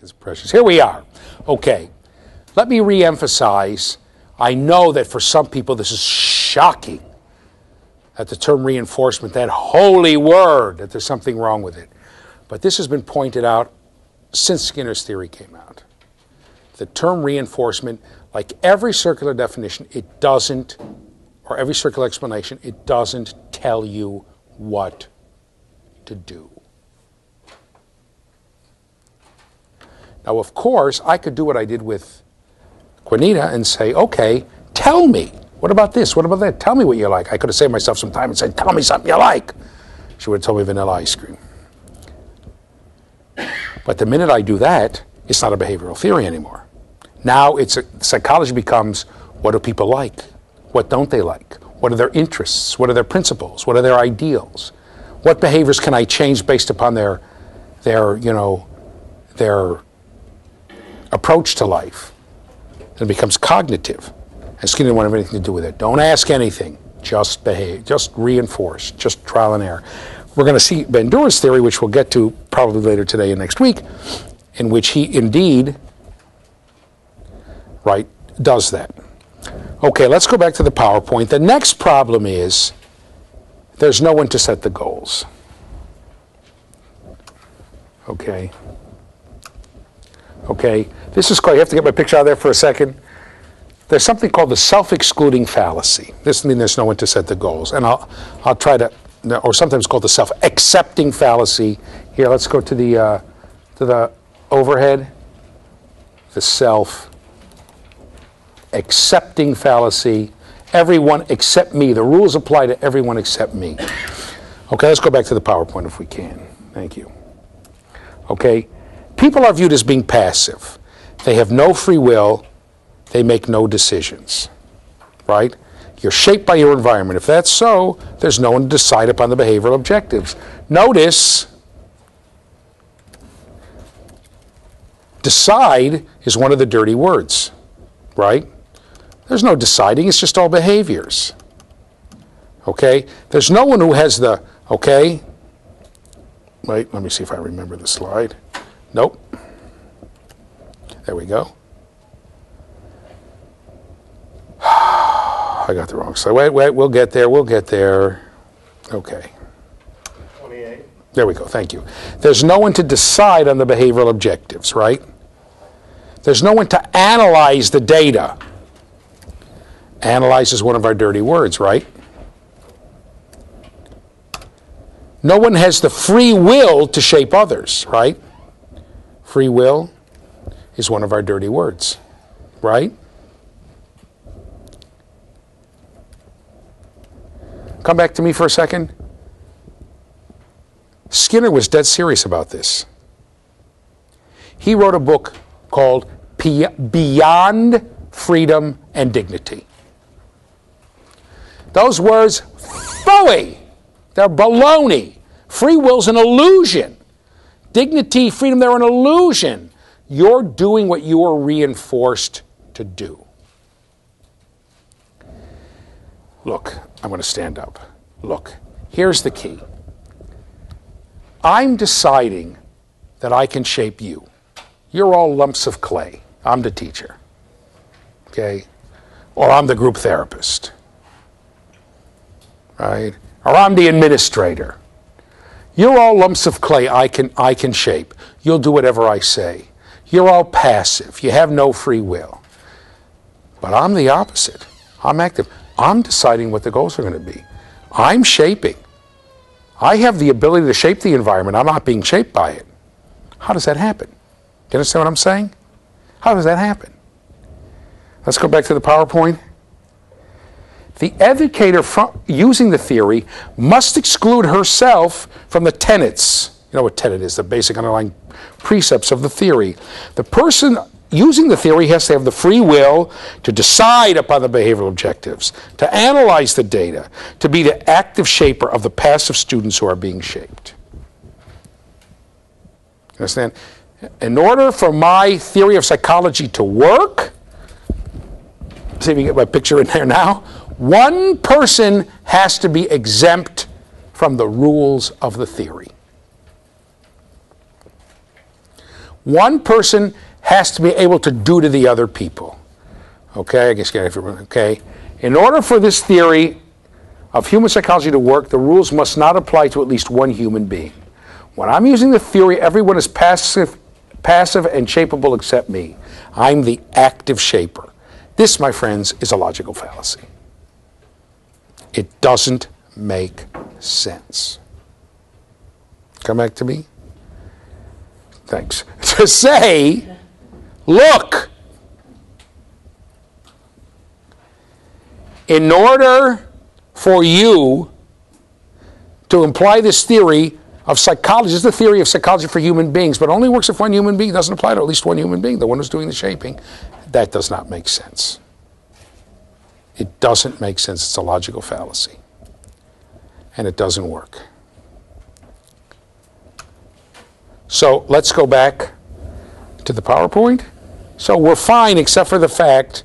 It's precious. Here we are. Okay. Let me re-emphasize. I know that for some people this is shocking, that the term reinforcement, that holy word, that there's something wrong with it. But this has been pointed out since Skinner's theory came out. The term reinforcement, like every circular definition, it doesn't, or every circular explanation, it doesn't tell you what to do. Now, of course, I could do what I did with Juanita and say, okay, tell me. What about this? What about that? Tell me what you like. I could have saved myself some time and said, tell me something you like. She would have told me vanilla ice cream. But the minute I do that, it's not a behavioral theory anymore. Now psychology becomes, what do people like? What don't they like? What are their interests? What are their principles? What are their ideals? What behaviors can I change based upon their approach to life? It becomes cognitive. And Skinner didn't want to have anything to do with it. Don't ask anything. Just behave. Just reinforce. Just trial and error. We're going to see Bandura's theory, which we'll get to probably later today and next week, in which he indeed, right, does that. Okay, let's go back to the PowerPoint. The next problem is there's no one to set the goals. Okay. Okay, this is called, you have to get my picture out of there for a second. There's something called the self-excluding fallacy. This means there's no one to set the goals. And I'll try to, or sometimes called the self-accepting fallacy. Here, let's go to the overhead. The self-accepting fallacy. Everyone except me. The rules apply to everyone except me. Okay, let's go back to the PowerPoint if we can. Thank you. Okay, people are viewed as being passive. They have no free will. They make no decisions, right? You're shaped by your environment. If that's so, there's no one to decide upon the behavioral objectives. Notice, decide is one of the dirty words, right? There's no deciding, it's just all behaviors. Okay? There's no one who has the, okay? Wait, let me see if I remember the slide. Nope. There we go. I got the wrong slide. Wait, we'll get there, Okay. 28. There we go, thank you. There's no one to decide on the behavioral objectives, right? There's no one to analyze the data. Analyze is one of our dirty words, right? No one has the free will to shape others, right? Free will is one of our dirty words, right? Come back to me for a second. Skinner was dead serious about this. He wrote a book called Beyond Freedom and Dignity. Those words, phooey. They're baloney. Free will's an illusion. Dignity, freedom, they're an illusion. You're doing what you are reinforced to do. Look, I'm going to stand up. Look, here's the key. I'm deciding that I can shape you. You're all lumps of clay. I'm the teacher. Okay? Or I'm the group therapist. Right? Or I'm the administrator. You're all lumps of clay I can shape. You'll do whatever I say. You're all passive. You have no free will. But I'm the opposite. I'm active. I'm deciding what the goals are going to be. I'm shaping. I have the ability to shape the environment. I'm not being shaped by it. How does that happen? Do you understand what I'm saying? How does that happen? Let's go back to the PowerPoint. The educator using the theory must exclude herself from the tenets. You know what tenet is, the basic underlying precepts of the theory. The person using the theory has to have the free will to decide upon the behavioral objectives, to analyze the data, to be the active shaper of the passive students who are being shaped. You understand? In order for my theory of psychology to work, see if you get my picture in there now, one person has to be exempt from the rules of the theory. one person has to be able to do to the other people. Okay, I guess, okay. In order for this theory of human psychology to work, the rules must not apply to at least one human being. When I'm using the theory, everyone is passive and shapeable except me. I'm the active shaper. This, my friends, is a logical fallacy. It doesn't make sense. Come back to me. Thanks. To say, look, in order for you to imply this theory of psychology, this is the theory of psychology for human beings, but only works if one human being, doesn't apply to at least one human being, the one who's doing the shaping. That does not make sense. It doesn't make sense. It's a logical fallacy. And it doesn't work. So let's go back to the PowerPoint. So we're fine except for the fact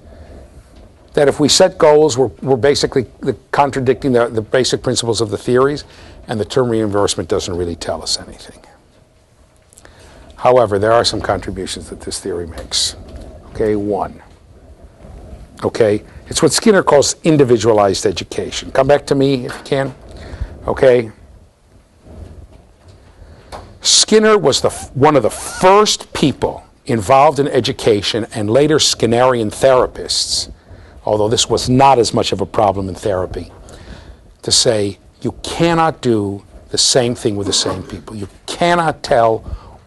that if we set goals, we're basically contradicting the basic principles of the theories, and the term reinforcement doesn't really tell us anything. However, there are some contributions that this theory makes. Okay, one. Okay, it's what Skinner calls individualized education. Come back to me if you can. Okay. Skinner was one of the first people involved in education, and later Skinnerian therapists, although this was not as much of a problem in therapy, to say you cannot do the same thing with the same people. You cannot tell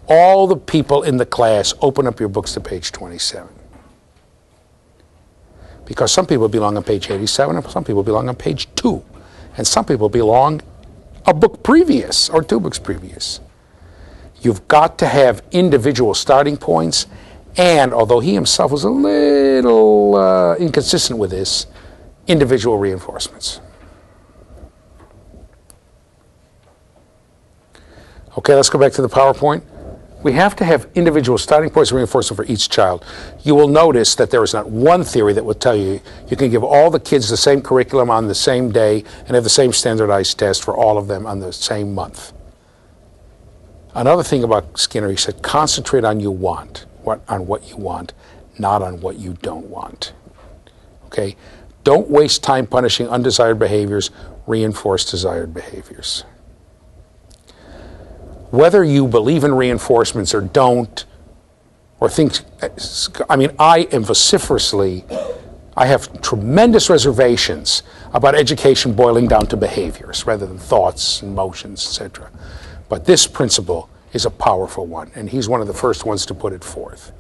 all the people in the class, open up your books to page 27. Because some people belong on page 87, and some people belong on page 2. And some people belong a book previous, or 2 books previous. You've got to have individual starting points, and although he himself was a little inconsistent with this, individual reinforcements. Okay, let's go back to the PowerPoint. We have to have individual starting points of reinforcement for each child. You will notice that there is not one theory that will tell you you can give all the kids the same curriculum on the same day and have the same standardized test for all of them on the same month. Another thing about Skinner, he said, concentrate on on what you want, not on what you don't want. Okay? Don't waste time punishing undesired behaviors, reinforce desired behaviors. Whether you believe in reinforcements or don't, or think, I mean, I have tremendous reservations about education boiling down to behaviors rather than thoughts, emotions, etc. But this principle is a powerful one, and he's one of the first ones to put it forth.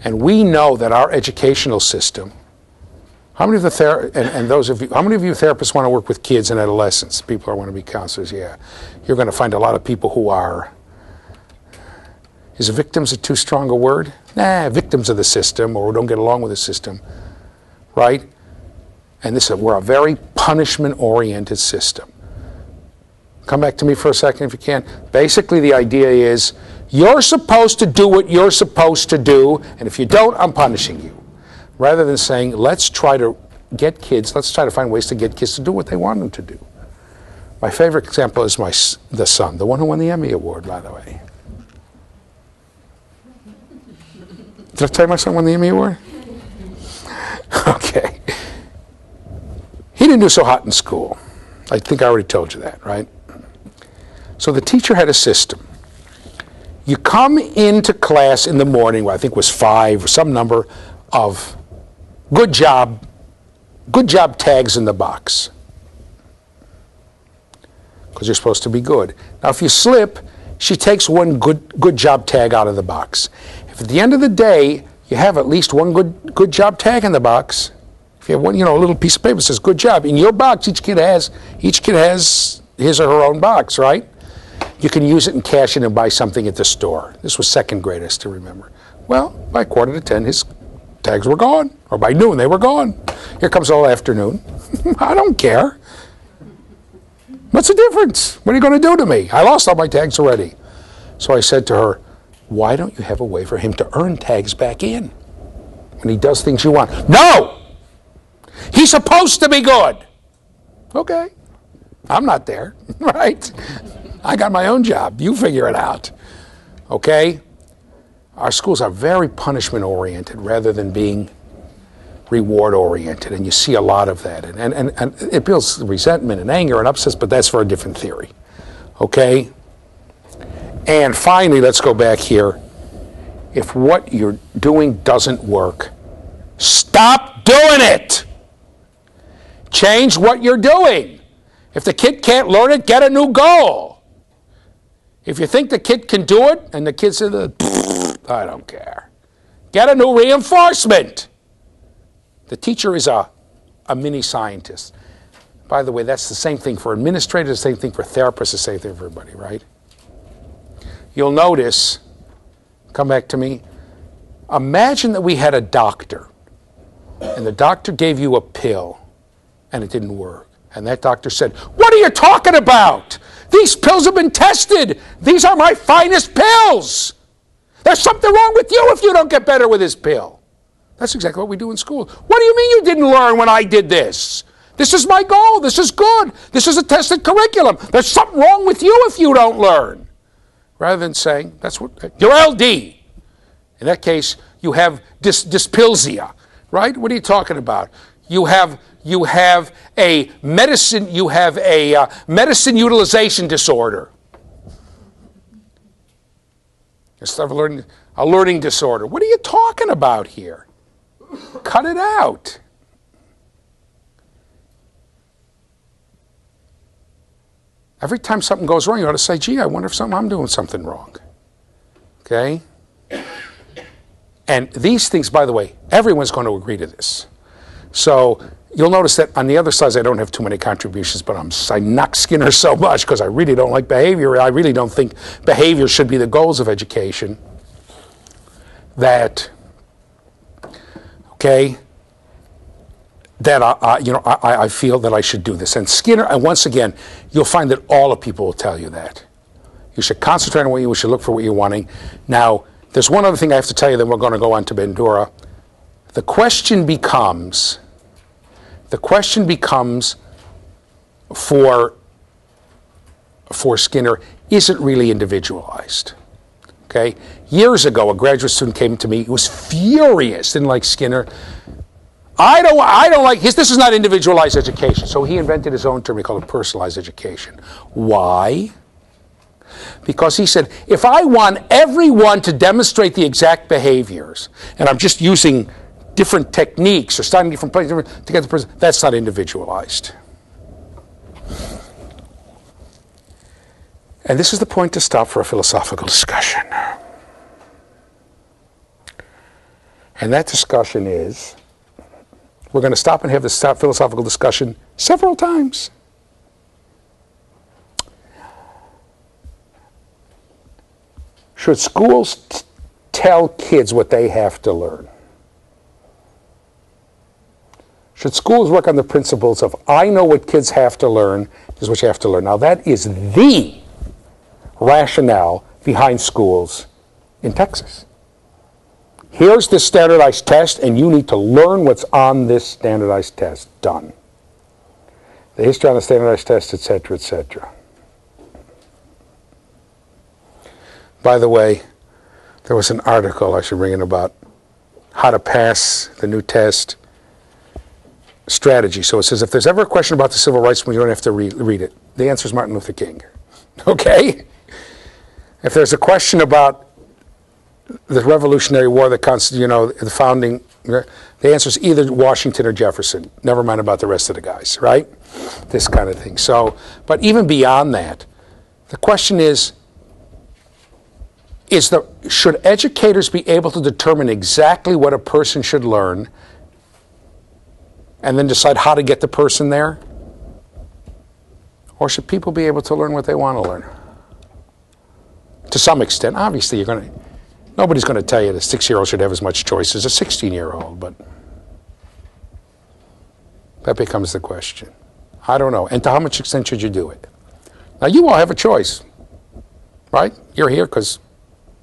And we know that our educational system, how many of you therapists want to work with kids and adolescents? People who want to be counselors, yeah. You're going to find a lot of people who are, is victims a too strong a word? Nah, victims of the system, or don't get along with the system, right? And we're a very punishment-oriented system. Come back to me for a second if you can. Basically, the idea is you're supposed to do what you're supposed to do, and if you don't, I'm punishing you. Rather than saying, let's try to find ways to get kids to do what they want them to do. My favorite example is the son, the one who won the Emmy Award, by the way. Did I tell you my son won the Emmy Award? Okay. He didn't do so hot in school. I think I already told you that, right? So the teacher had a system. You come into class in the morning, I think it was 5 or some number of good job tags in the box. Because you're supposed to be good. Now if you slip, she takes one good job tag out of the box. If at the end of the day you have at least one good job tag in the box, if you have one, a little piece of paper that says good job, in your box each kid has his or her own box, right? You can use it and cash it and buy something at the store. This was second grade, I still remember. Well, by 9:45 his tags were gone, or by noon they were gone. Here comes all afternoon. I don't care. What's the difference? What are you going to do to me? I lost all my tags already. So I said to her, why don't you have a way for him to earn tags back in when he does things you want? No! He's supposed to be good. Okay. I'm not there, right? I got my own job. You figure it out. Okay? Our schools are very punishment-oriented rather than being reward-oriented, and you see a lot of that. And it builds resentment and anger and upsets, but that's for a different theory. Okay? And finally, let's go back here. If what you're doing doesn't work, stop doing it. Change what you're doing. If the kid can't learn it, get a new goal. If you think the kid can do it, and the kid says, I don't care, get a new reinforcement. The teacher is a mini scientist. By the way, that's the same thing for administrators, the same thing for therapists, the same thing for everybody, right? You'll notice, come back to me, imagine that we had a doctor, and the doctor gave you a pill, and it didn't work. And that doctor said, what are you talking about? These pills have been tested. These are my finest pills. There's something wrong with you if you don't get better with this pill. That's exactly what we do in school. What do you mean you didn't learn when I did this? This is my goal. This is good. This is a tested curriculum. There's something wrong with you if you don't learn. Rather than saying, that's what, you're LD. In that case, you have dyspilsia, right? What are you talking about? You have a medicine utilization disorder. Instead of a learning disorder. What are you talking about here? Cut it out. Every time something goes wrong, you ought to say, gee, I wonder if I'm doing something wrong. Okay? And these things, by the way, everyone's going to agree to this. So you'll notice that on the other side, I don't have too many contributions, but I knock Skinner so much because I really don't like behavior. I really don't think behavior should be the goals of education. That, okay, that I feel that I should do this. And Skinner, and once again, you'll find that all the people will tell you that. You should concentrate on what you should look for what you're wanting. Now, there's one other thing I have to tell you, then we're going to go on to Bandura. The question becomes for Skinner, is it really individualized? Okay? Years ago, a graduate student came to me, he was furious, didn't like Skinner. I don't like his, this is not individualized education. So he invented his own term, he called it personalized education. Why? Because he said, if I want everyone to demonstrate the exact behaviors, and I'm just using different techniques or starting different places to get the person, that's not individualized. And this is the point to stop for a philosophical discussion. And that discussion is, we're going to stop and have this philosophical discussion several times. Should schools tell kids what they have to learn? Should schools work on the principles of, I know what kids have to learn, this is what you have to learn. Now that is the rationale behind schools in Texas. Here's the standardized test, and you need to learn what's on this standardized test. Done. The history on the standardized test, etc., etc. By the way, there was an article I should bring in about how to pass the new test strategy. So it says, if there's ever a question about the civil rights movement, you don't have to read it. The answer is Martin Luther King. Okay? If there's a question about the Revolutionary War, the founding, the answer is either Washington or Jefferson. Never mind about the rest of the guys, right? This kind of thing. So, but even beyond that, the question is should educators be able to determine exactly what a person should learn and then decide how to get the person there? Or should people be able to learn what they want to learn? To some extent. Obviously, nobody's going to tell you the 6-year-old should have as much choice as a 16-year-old, but that becomes the question. I don't know. And to how much extent should you do it? Now, you all have a choice, right? You're here because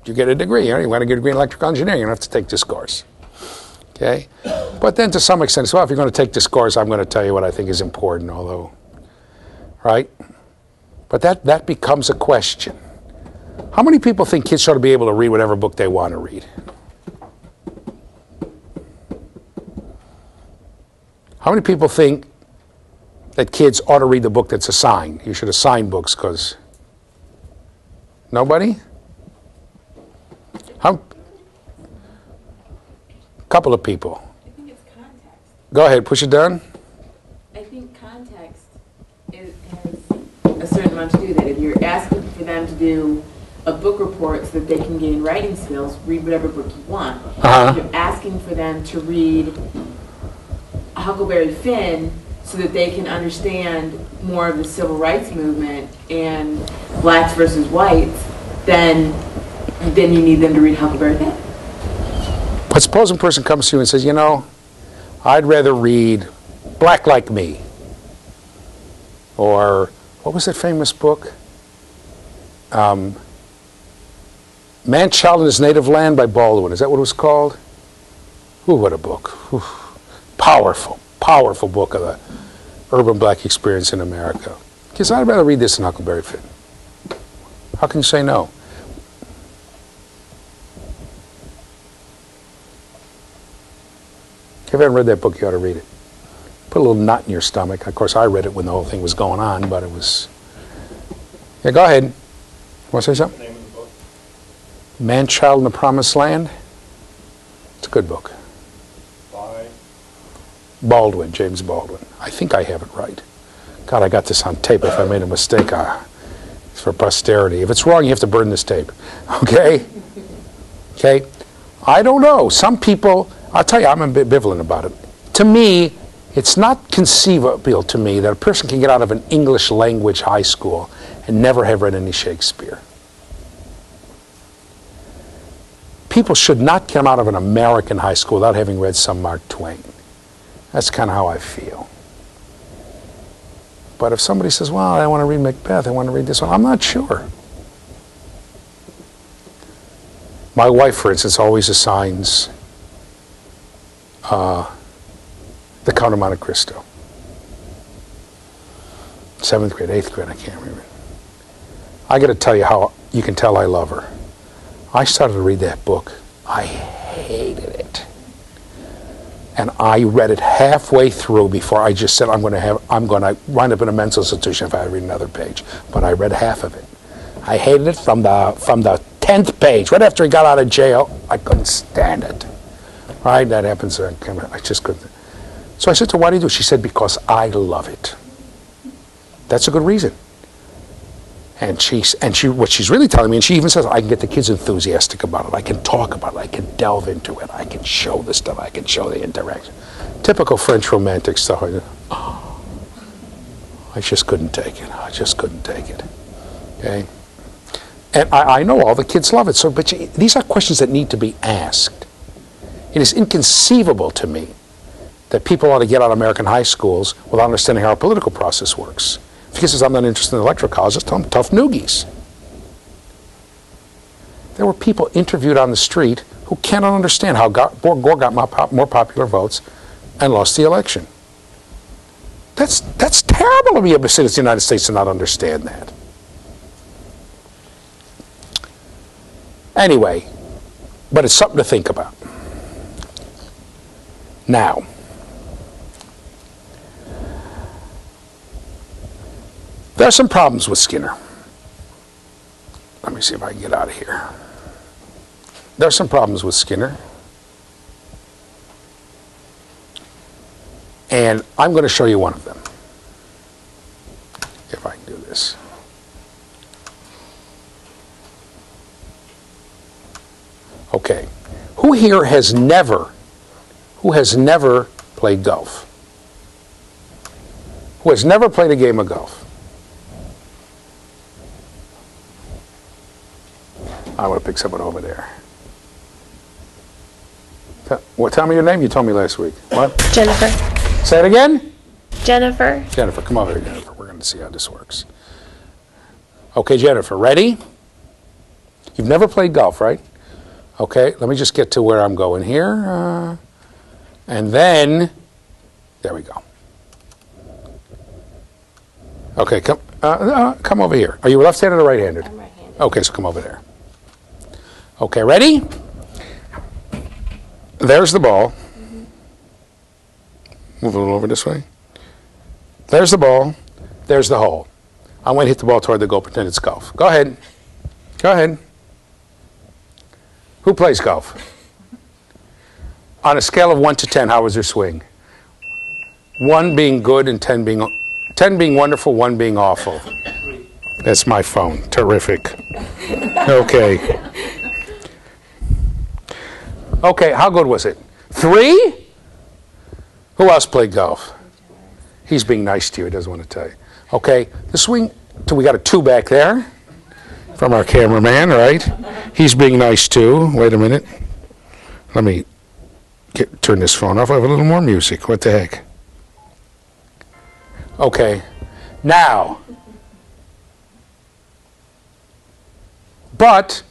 you get a degree. You want to get a degree in electrical engineering, you don't have to take this course. Okay? But then to some extent, well, if you're going to take this course, I'm going to tell you what I think is important, although, right? But that becomes a question. How many people think kids ought to be able to read whatever book they want to read? How many people think that kids ought to read the book that's assigned? You should assign books because... Nobody? How? Couple of people. I think it's context. Go ahead, push it down. I think context has a certain amount to do that. If you're asking for them to do a book report so that they can gain writing skills, read whatever book you want. If you're asking for them to read Huckleberry Finn so that they can understand more of the civil rights movement and blacks versus whites, then you need them to read Huckleberry Finn. But suppose a person comes to you and says, you know, I'd rather read Black Like Me. Or, what was that famous book? Man, Child in His Native Land by Baldwin. Is that what it was called? Ooh, what a book. Ooh. Powerful, powerful book of the urban black experience in America. Because I'd rather read this than Huckleberry Finn. How can you say no? If you haven't read that book, you ought to read it. Put a little knot in your stomach. Of course, I read it when the whole thing was going on, but it was... Yeah, go ahead. Want to say something? Name of the book? Man, Child in the Promised Land. It's a good book. By? Baldwin, James Baldwin. I think I have it right. God, I got this on tape. If I made a mistake, it's for posterity. If it's wrong, you have to burn this tape. Okay? Okay? I don't know. Some people... I'll tell you, I'm ambivalent about it. To me, it's not conceivable to me that a person can get out of an English language high school and never have read any Shakespeare. People should not come out of an American high school without having read some Mark Twain. That's kind of how I feel. But if somebody says, well, I want to read Macbeth, I want to read this one, I'm not sure. My wife, for instance, always assigns The Count of Monte Cristo. 7th grade, 8th grade, I can't remember. I got to tell you how you can tell I love her. I started to read that book. I hated it. And I read it halfway through before I just said I'm going to wind up in a mental institution if I read another page. But I read half of it. I hated it from the 10th page. Right after he got out of jail, I couldn't stand it. Right, that happens. I just couldn't. So I said to her, why do you do it? She said, because I love it. That's a good reason. And what she's really telling me, and she even says, I can get the kids enthusiastic about it. I can talk about it. I can delve into it. I can show the stuff. I can show the interaction. Typical French romantic stuff. I just couldn't take it. I just couldn't take it. Okay? And I know all the kids love it. So, but these are questions that need to be asked. It is inconceivable to me that people ought to get out of American high schools without understanding how our political process works. If he says, I'm not interested in the electoral college, just tell them tough noogies. There were people interviewed on the street who cannot understand how Gore got more popular votes and lost the election. That's terrible to be a citizen of the United States to not understand that. Anyway, but it's something to think about. Now, there are some problems with Skinner. Let me see if I can get out of here. There are some problems with Skinner. And I'm going to show you one of them. If I can do this. Okay. Who here has never played golf? Who has never played a game of golf? I want to pick someone over there. Tell me your name. You told me last week. What? Jennifer. Say it again? Jennifer. Jennifer, come over here, Jennifer. We're going to see how this works. Okay, Jennifer, ready? You've never played golf, right? Okay, let me just get to where I'm going here. And then, there we go. Okay, come. Come over here. Are you left-handed or right-handed? I'm right-handed. Okay, so come over there. Okay, ready? There's the ball. Move a little over this way. There's the ball. There's the hole. I'm going to hit the ball toward the goal, pretend it's golf. Go ahead. Go ahead. Who plays golf? On a scale of 1 to 10, how was your swing? 1 being good and 10 being wonderful, 1 being awful. That's my phone. Terrific. Okay. Okay, how good was it? 3? Who else played golf? He's being nice to you. He doesn't want to tell you. Okay, the swing, we got a 2 back there from our cameraman, right? He's being nice too. Wait a minute. Let me turn this phone off. I have a little more music. What the heck? Okay, now, but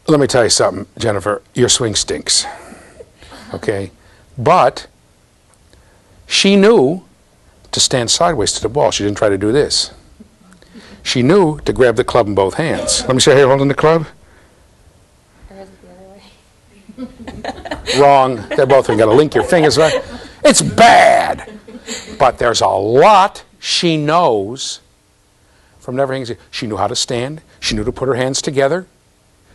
let me tell you something, Jennifer, your swing stinks. Okay, but she knew to stand sideways to the ball. She didn't try to do this. She knew to grab the club in both hands. Let me see how you're holding the club. Or is it the other way? Wrong. They're both. You got to link your fingers, right? It's bad. But there's a lot she knows from never hanging. She knew how to stand. She knew to put her hands together.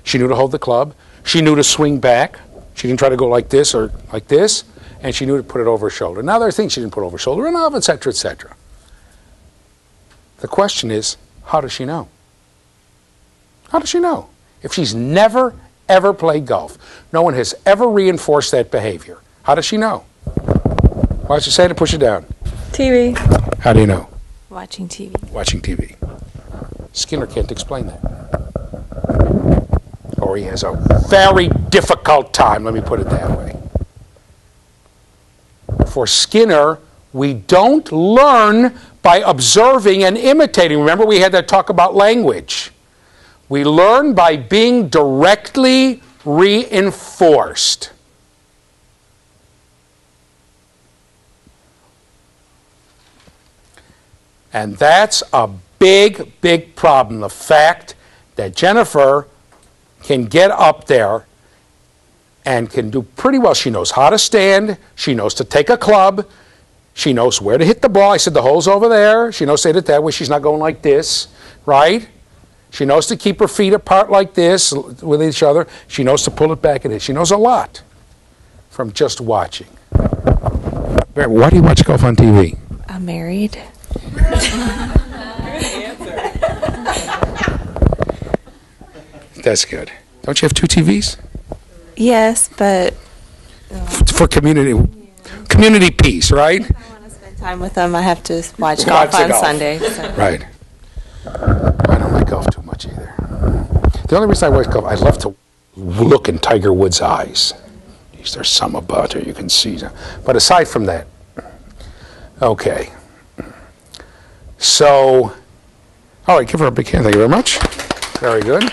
She knew to hold the club. She knew to swing back. She didn't try to go like this or like this. And she knew to put it over her shoulder. Now there are things she didn't put over her shoulder enough, etc., etc. The question is, how does she know? How does she know? If she's never, ever played golf, no one has ever reinforced that behavior. How does she know? Why don't you say to push it down? TV. How do you know? Watching TV. Watching TV. Skinner can't explain that. Or he has a very difficult time, let me put it that way. For Skinner, we don't learn by observing and imitating. Remember, we had that talk about language. We learn by being directly reinforced. And that's a big, big problem. The fact that Jennifer can get up there and can do pretty well. She knows how to stand. She knows to take a club. She knows where to hit the ball. I said the hole's over there. She knows to hit it that way. She's not going like this, right? She knows to keep her feet apart like this with each other. She knows to pull it back and hit. She knows a lot from just watching. Why do you watch golf on TV? I'm married. That's good. Don't you have 2 TVs? Yes, but For community peace, right? if I want to spend time with them, I have to watch Watch golf the on golf. Sunday. So. Right. I don't like golf too much either. The only reason I watch golf, I love to look in Tiger Woods' eyes. There's some about her you can see. But aside from that, okay. So, all right, give her a big hand. Thank you very much. Very good.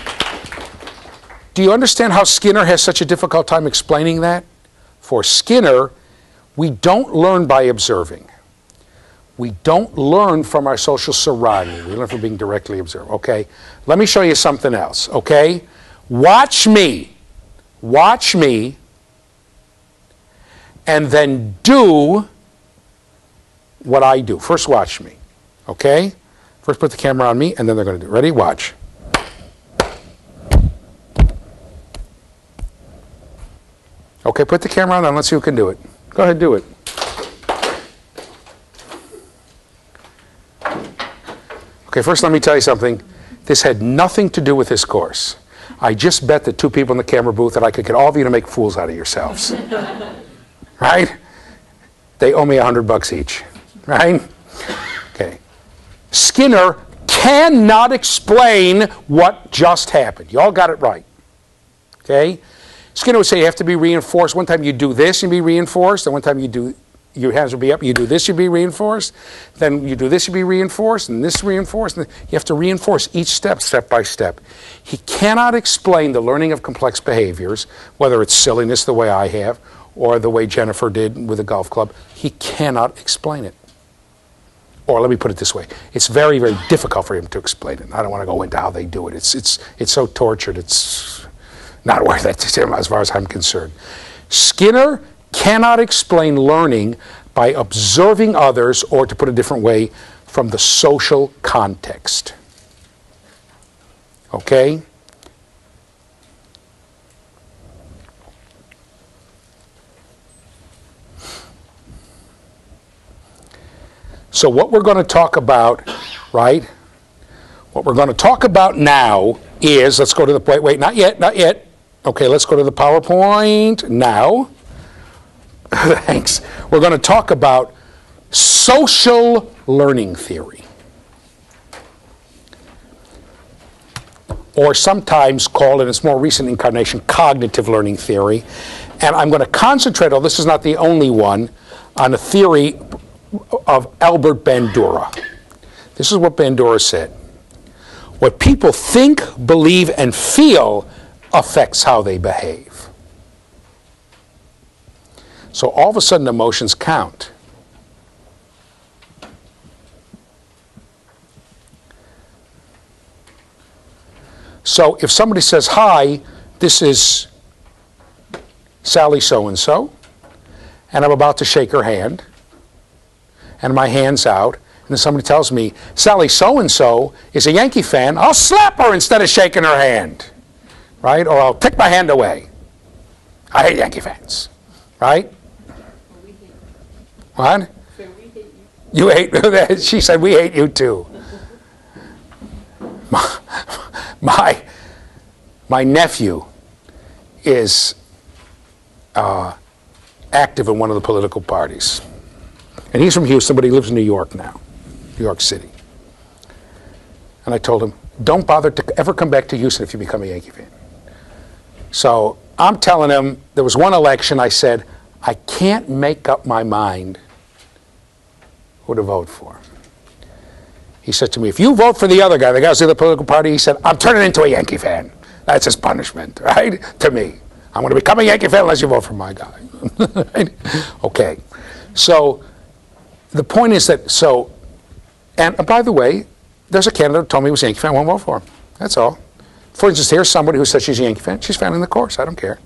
Do you understand how Skinner has such a difficult time explaining that? For Skinner, we don't learn by observing. We don't learn from our social surrounding. We learn from being directly observed, okay? Let me show you something else, okay? Watch me. Watch me. And then do what I do. First, watch me, okay? First, put the camera on me, and then they're going to do it. Ready? Watch. Okay, put the camera on, and let's see who can do it. Go ahead, do it. Okay, first let me tell you something. This had nothing to do with this course. I just bet the 2 people in the camera booth that I could get all of you to make fools out of yourselves. Right? They owe me $100 each. Right? Okay. Skinner cannot explain what just happened. You all got it right. Okay? Skinner would say you have to be reinforced. One time you do this and be reinforced, and one time you do, your hands will be up, you do this, you'll be reinforced, then you do this, you'll be reinforced, and this reinforced, and you have to reinforce each step, step by step. He cannot explain the learning of complex behaviors, whether it's silliness the way I have, or the way Jennifer did with a golf club. He cannot explain it. or let me put it this way, it's very, very difficult for him to explain it. I don't want to go into how they do it. It's so tortured, it's not worth it to him as far as I'm concerned. Skinner cannot explain learning by observing others, or to put it a different way, from the social context. Okay? So what we're going to talk about, right? What we're going to talk about now is, let's go to the, wait, not yet. Okay, let's go to the PowerPoint now. Thanks. We're going to talk about social learning theory, or sometimes called in its more recent incarnation cognitive learning theory. And I'm going to concentrate, although this is not the only one, on a theory of Albert Bandura. This is what Bandura said. What people think, believe, and feel affects how they behave. So all of a sudden emotions count. So if somebody says, hi, this is Sally so-and-so, and I'm about to shake her hand, and my hand's out, and then somebody tells me, Sally so-and-so is a Yankee fan, I'll slap her instead of shaking her hand, right? Or I'll take my hand away. I hate Yankee fans, right? What? You hate, she said, we hate you too. My nephew is active in one of the political parties. And he's from Houston, but he lives in New York now, New York City. And I told him, don't bother to ever come back to Houston if you become a Yankee fan. So I'm telling him, there was one election, I said, I can't make up my mind who to vote for. He said to me, if you vote for the other guy, the guy who's in the political party, he said, I'm turning into a Yankee fan. That's his punishment, right? To me. I'm going to become a Yankee fan unless you vote for my guy. Right? Okay. So the point is that, and by the way, there's a candidate who told me he was a Yankee fan, I won't vote for him. That's all. For instance, here's somebody who says she's a Yankee fan. She's fanning the course. I don't care.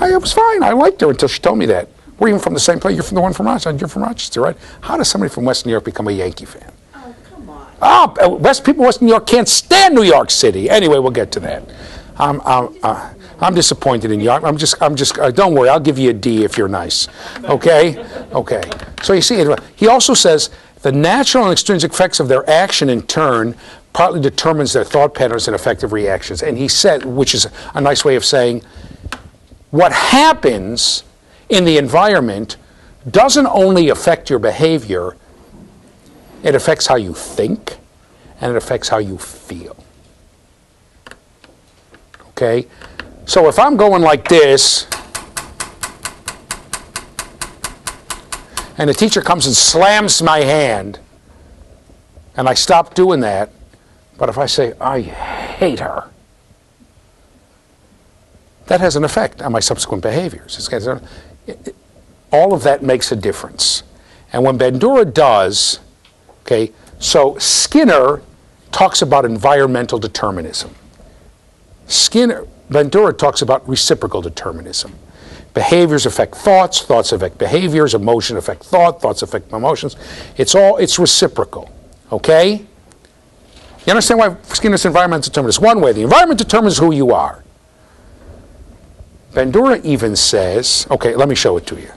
It was fine. I liked her until she told me that. We're even from the same place. You're from the one from Rochester. You're from Rochester, right? How does somebody from West New York become a Yankee fan? Oh, come on. People in West New York can't stand New York City. Anyway, we'll get to that. I'm disappointed in you. I'm just. Don't worry. I'll give you a D if you're nice. Okay. Okay. So you see, he also says the natural and extrinsic effects of their action in turn partly determines their thought patterns and effective reactions. And he said, which is a nice way of saying, what happens in the environment doesn't only affect your behavior, it affects how you think and it affects how you feel. Okay? So if I'm going like this, and the teacher comes and slams my hand, and I stop doing that, but if I say, I hate her, that has an effect on my subsequent behaviors. All of that makes a difference. And when Bandura does, okay, so Skinner talks about environmental determinism. Bandura talks about reciprocal determinism. Behaviors affect thoughts, thoughts affect behaviors, emotions affect thought, thoughts affect emotions. It's reciprocal, okay? You understand why Skinner's environmental determinism? One way, the environment determines who you are. Bandura even says, okay, let me show it to you.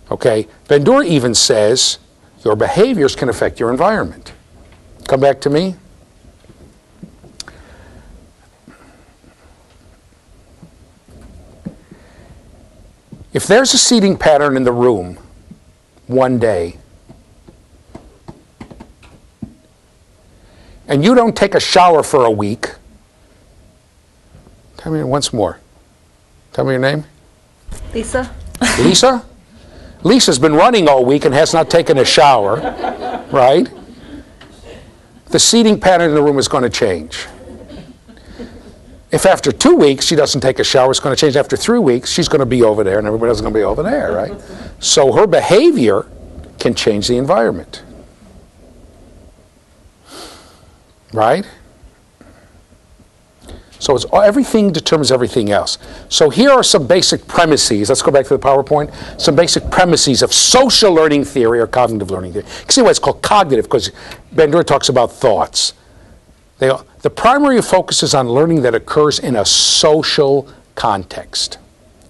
Okay, Bandura even says your behaviors can affect your environment. Come back to me. If there's a seating pattern in the room one day, and you don't take a shower for a week, tell me once more. Tell me your name. Lisa? Lisa? Lisa's been running all week and has not taken a shower, right? The seating pattern in the room is going to change. If after 2 weeks she doesn't take a shower, it's going to change. After 3 weeks, she's going to be over there and everybody else is going to be over there, right? So her behavior can change the environment. Right? So it's everything determines everything else. So here are some basic premises. Let's go back to the PowerPoint. Some basic premises of social learning theory or cognitive learning theory. You can see why it's called cognitive, because Bandura talks about thoughts. The primary focus is on learning that occurs in a social context.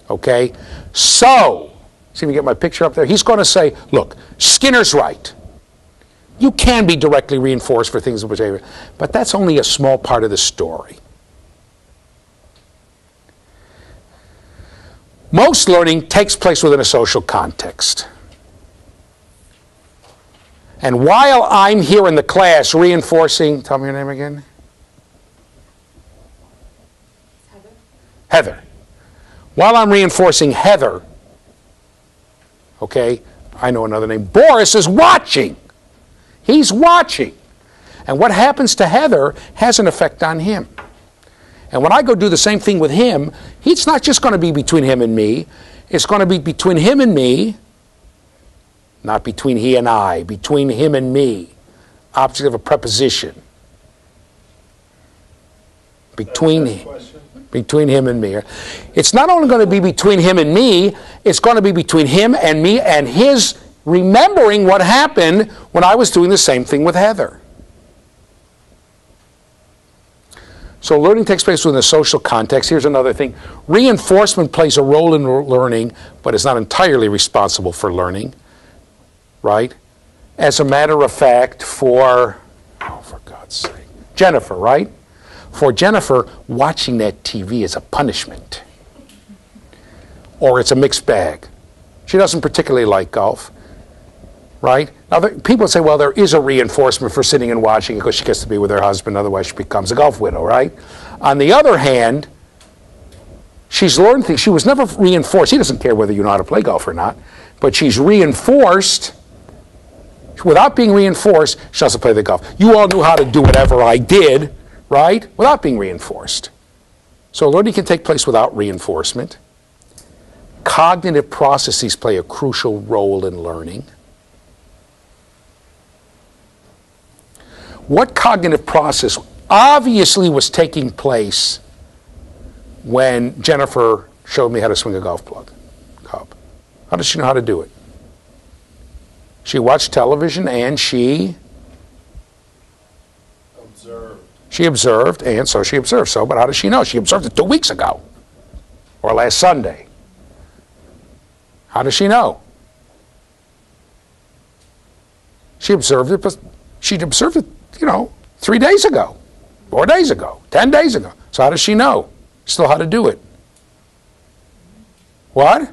Okay? So, see if you get my picture up there? He's going to say, look, Skinner's right. You can be directly reinforced for things of behavior, but that's only a small part of the story. Most learning takes place within a social context. And while I'm here in the class reinforcing, tell me your name again. Heather. While I'm reinforcing Heather, okay, I know another name. Boris is watching. He's watching. And what happens to Heather has an effect on him. And when I go do the same thing with him, it's not just going to be between him and me. It's going to be between him and me, not between he and I, between him and me. Opposite of a preposition. Between him and me. It's not only going to be between him and me, it's going to be between him and me and his remembering what happened when I was doing the same thing with Heather. So learning takes place within a social context. Here's another thing. Reinforcement plays a role in learning, but is not entirely responsible for learning. Right? As a matter of fact, for God's sake, Jennifer, right? For Jennifer, watching that TV is a punishment. Or it's a mixed bag. She doesn't particularly like golf. Right? Now, people say, well, there is a reinforcement for sitting and watching because she gets to be with her husband, otherwise she becomes a golf widow, right? On the other hand, she's learned things. She was never reinforced. He doesn't care whether you know how to play golf or not, but she's reinforced. Without being reinforced, she doesn't play the golf. You all knew how to do whatever I did, right? Without being reinforced. So learning can take place without reinforcement. Cognitive processes play a crucial role in learning. What cognitive process obviously was taking place when Jennifer showed me how to swing a golf club? How does she know how to do it? She watched television and she observed. She observed, and so she observed. So, but how does she know? She observed it 2 weeks ago or last Sunday. How does she know? She observed it, but she'd observed it, 3 days ago, 4 days ago, 10 days ago. So how does she know still how to do it? What?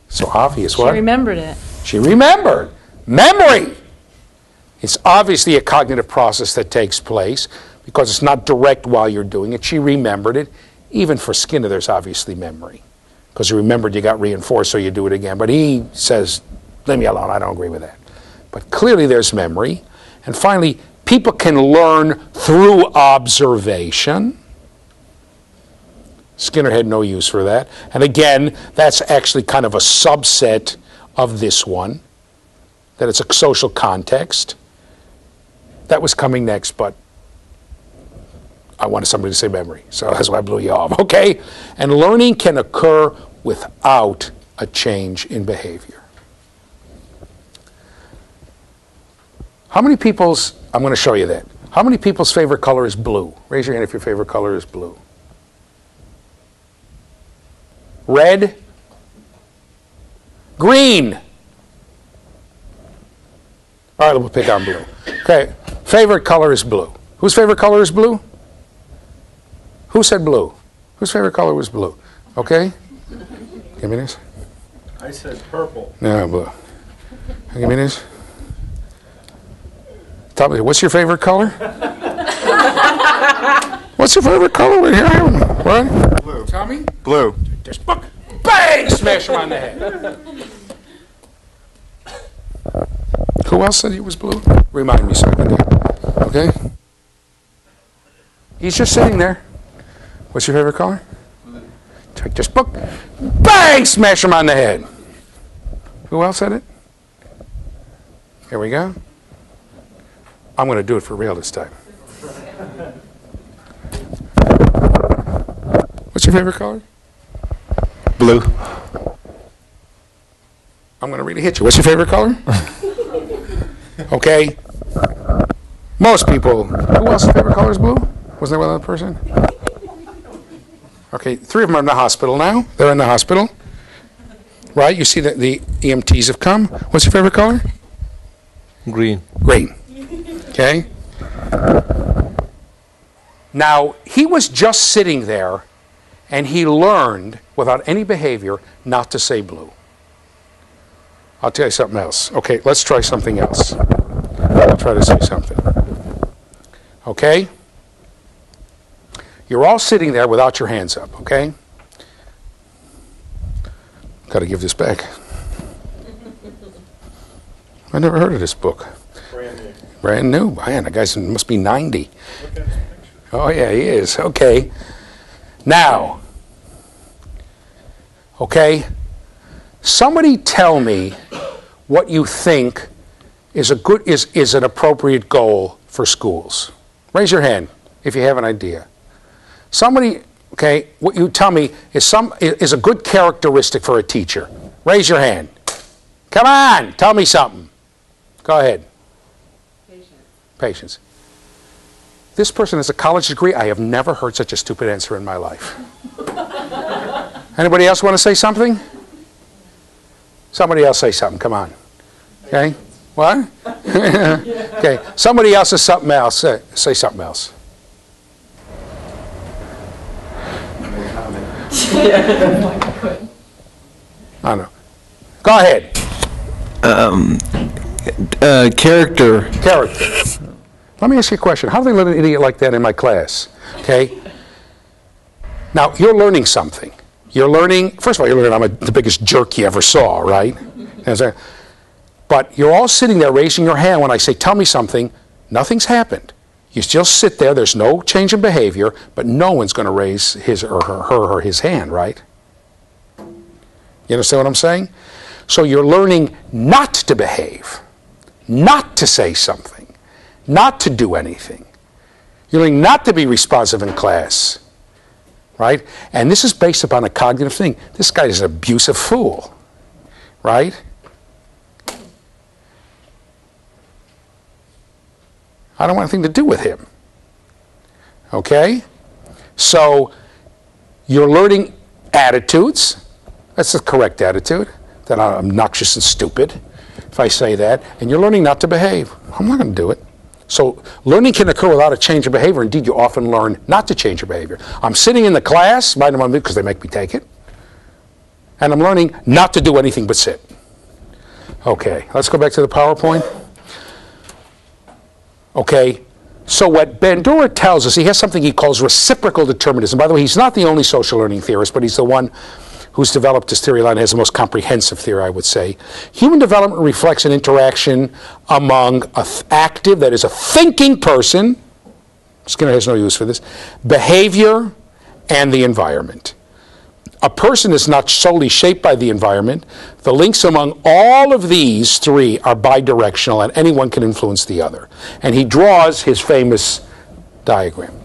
So obvious. What? She remembered it. She remembered. Memory! It's obviously a cognitive process that takes place because it's not direct while you're doing it. She remembered it. Even for Skinner, there's obviously memory because you remembered you got reinforced, so you do it again. But he says, leave me alone. I don't agree with that. But clearly there's memory. And finally, people can learn through observation. Skinner had no use for that. And again, that's actually kind of a subset of this one, that it's a social context. That was coming next, but I wanted somebody to say memory, so that's why I blew you off, okay? And learning can occur without a change in behavior. How many people's, I'm going to show you that. How many people's favorite color is blue? Raise your hand if your favorite color is blue. Red? Green? All right, we'll pick on blue. Okay, favorite color is blue. Whose favorite color is blue? Who said blue? Whose favorite color was blue? Okay? Give me this. I said purple. No, blue. Give me this. Tell me, what's your favorite color? What's your favorite color? What? Blue. Tell me. Blue. Just bang! Smash him on the head. Who else said he was blue? Remind me so I can do it. Okay? He's just sitting there. What's your favorite color? Take this book. Bang! Smash him on the head. Who else said it? Here we go. I'm going to do it for real this time. your favorite color? Blue. I'm going to really hit you. What's your favorite color? Okay. Most people. Who else's favorite color is blue? Wasn't there one other person? Okay, 3 of them are in the hospital now. They're in the hospital. Right? You see that the EMTs have come. What's your favorite color? Green. Green. Okay? Now, he was just sitting there, and he learned, without any behavior, not to say blue. I'll tell you something else. Okay, let's try something else. I'll try to say something. Okay? You're all sitting there without your hands up, okay? Got to give this back. I never heard of this book. Brand new. Brand new. Man, that guy must be 90. Look at his picture. Oh, yeah, he is. Okay. Now, okay, somebody tell me what you think is an appropriate goal for schools. Raise your hand if you have an idea. Somebody, okay, what you tell me is a good characteristic for a teacher. Raise your hand. Come on, tell me something. Go ahead. Patience. This person has a college degree. I have never heard such a stupid answer in my life. Anybody else want to say something? Somebody else say something. Come on. Okay. What? Okay. Somebody else says something else. Say something else. I don't know. Go ahead. Character. Character. Let me ask you a question. How do they let an idiot like that in my class? Okay. Now, you're learning something. You're learning, first of all, you're learning I'm the biggest jerk you ever saw, right? But you're all sitting there raising your hand when I say, tell me something. Nothing's happened. You still sit there. There's no change in behavior, but no one's going to raise his or her or his hand, right? You understand what I'm saying? So you're learning not to behave, not to say something, not to do anything. You're learning not to be responsive in class, right? And this is based upon a cognitive thing. This guy is an abusive fool, right? I don't want anything to do with him. Okay? So you're learning attitudes. That's the correct attitude. That I'm obnoxious and stupid, if I say that. And you're learning not to behave. I'm not going to do it. So learning can occur without a change of behavior. Indeed, you often learn not to change your behavior. I'm sitting in the class, minding my business because they make me take it. And I'm learning not to do anything but sit. Okay, let's go back to the PowerPoint. Okay, so what Bandura tells us, he has something he calls reciprocal determinism. By the way, he's not the only social learning theorist, but he's the one who's developed this theory line, has the most comprehensive theory, I would say. Human development reflects an interaction among an active, that is a thinking person, Skinner has no use for this, behavior, and the environment. A person is not solely shaped by the environment. The links among all of these three are bidirectional, and anyone can influence the other. And he draws his famous diagram.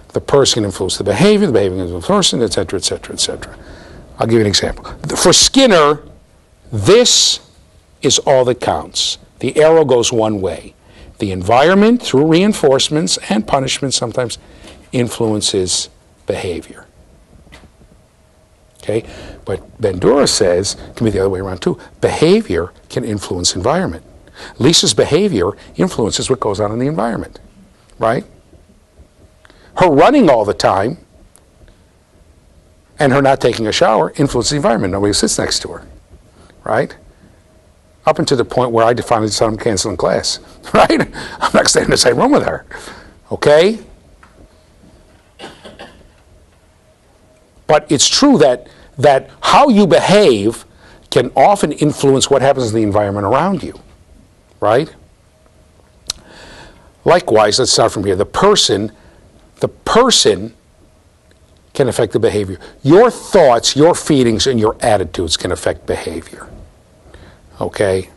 The person can influence the behavior can influence the person, etc., etc., etc. I'll give you an example. For Skinner, this is all that counts. The arrow goes one way. The environment, through reinforcements and punishment sometimes, influences behavior. Okay? But Bandura says, it can be the other way around too, behavior can influence environment. Lisa's behavior influences what goes on in the environment. Right? Her running all the time and her not taking a shower influences the environment. Nobody sits next to her. Right? Up until the point where I finally decided I'm canceling class. Right? I'm not staying in the same room with her. Okay? But it's true that how you behave can often influence what happens in the environment around you. Right? Likewise, let's start from here. The person can affect the behavior. Your thoughts, your feelings, and your attitudes can affect behavior. Okay?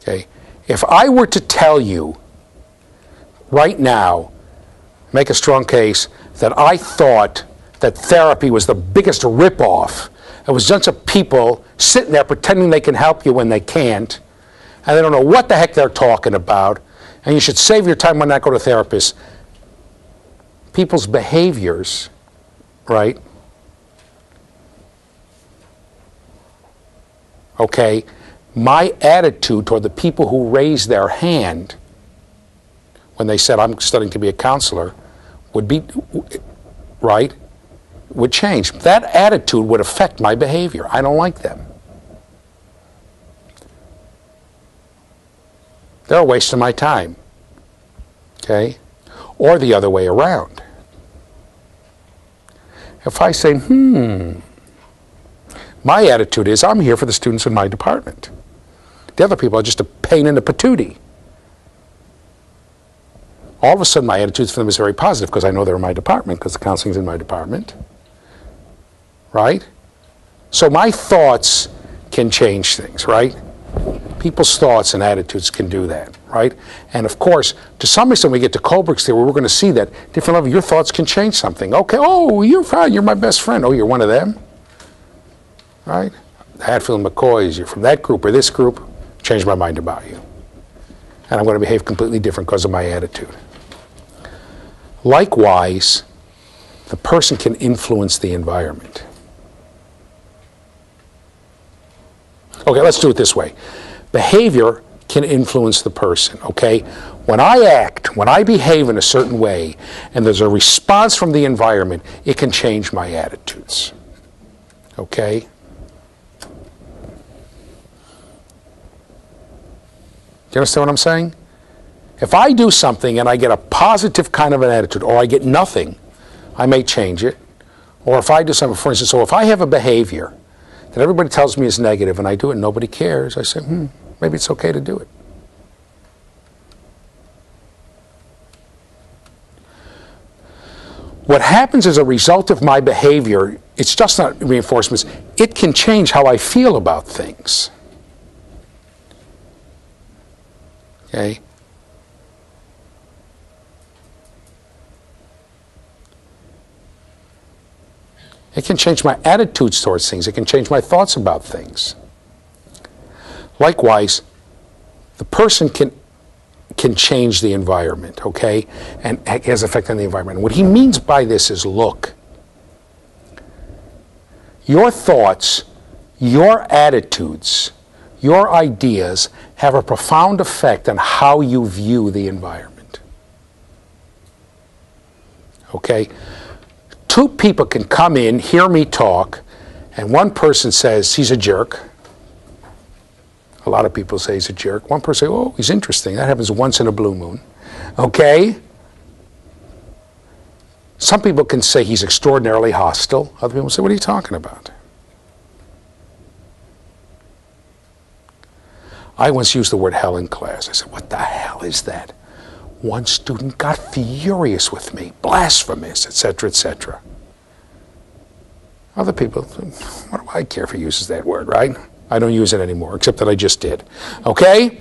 Okay. If I were to tell you right now, make a strong case, that I thought that therapy was the biggest ripoff, it was just of people sitting there pretending they can help you when they can't, and they don't know what the heck they're talking about, and you should save your time when not go to therapists. People's behaviors, right? Okay, my attitude toward the people who raised their hand when they said, I'm studying to be a counselor, would be, right, would change. That attitude would affect my behavior. I don't like them. They're a waste of my time. Okay? Or the other way around. If I say, my attitude is, I'm here for the students in my department. The other people are just a pain in the patootie. All of a sudden, my attitude for them is very positive because I know they're in my department, because the counseling's in my department. Right? So my thoughts can change things, right? People's thoughts and attitudes can do that, right? And of course, to some extent, when we get to Kohlberg's theory, we're going to see that different level, your thoughts can change something. Okay, oh, you're fine, you're my best friend. Oh, you're one of them? Right? Hatfield and McCoys, you're from that group or this group, changed my mind about you. And I'm going to behave completely different because of my attitude. Likewise, the person can influence the environment. Okay, let's do it this way. Behavior can influence the person, okay? When I act, when I behave in a certain way, and there's a response from the environment, it can change my attitudes, okay? Do you understand what I'm saying? If I do something and I get a positive kind of an attitude, or I get nothing, I may change it. Or if I do something, for instance, so if I have a behavior that everybody tells me is negative and I do it and nobody cares, I say, maybe it's okay to do it. What happens as a result of my behavior, it's just not reinforcements, it can change how I feel about things. Okay? It can change my attitudes towards things. It can change my thoughts about things. Likewise, the person can change the environment, okay? And has effect on the environment. And what he means by this is, look, your thoughts, your attitudes, your ideas have a profound effect on how you view the environment. Okay? Two people can come in, hear me talk, and one person says he's a jerk. A lot of people say he's a jerk. One person says, oh, he's interesting. That happens once in a blue moon. Okay? Some people can say he's extraordinarily hostile. Other people say, what are you talking about? I once used the word hell in class. I said, what the hell is that? One student got furious with me, blasphemous, etc., etc. Other people, what do I care if he uses that word, right? I don't use it anymore, except that I just did. Okay?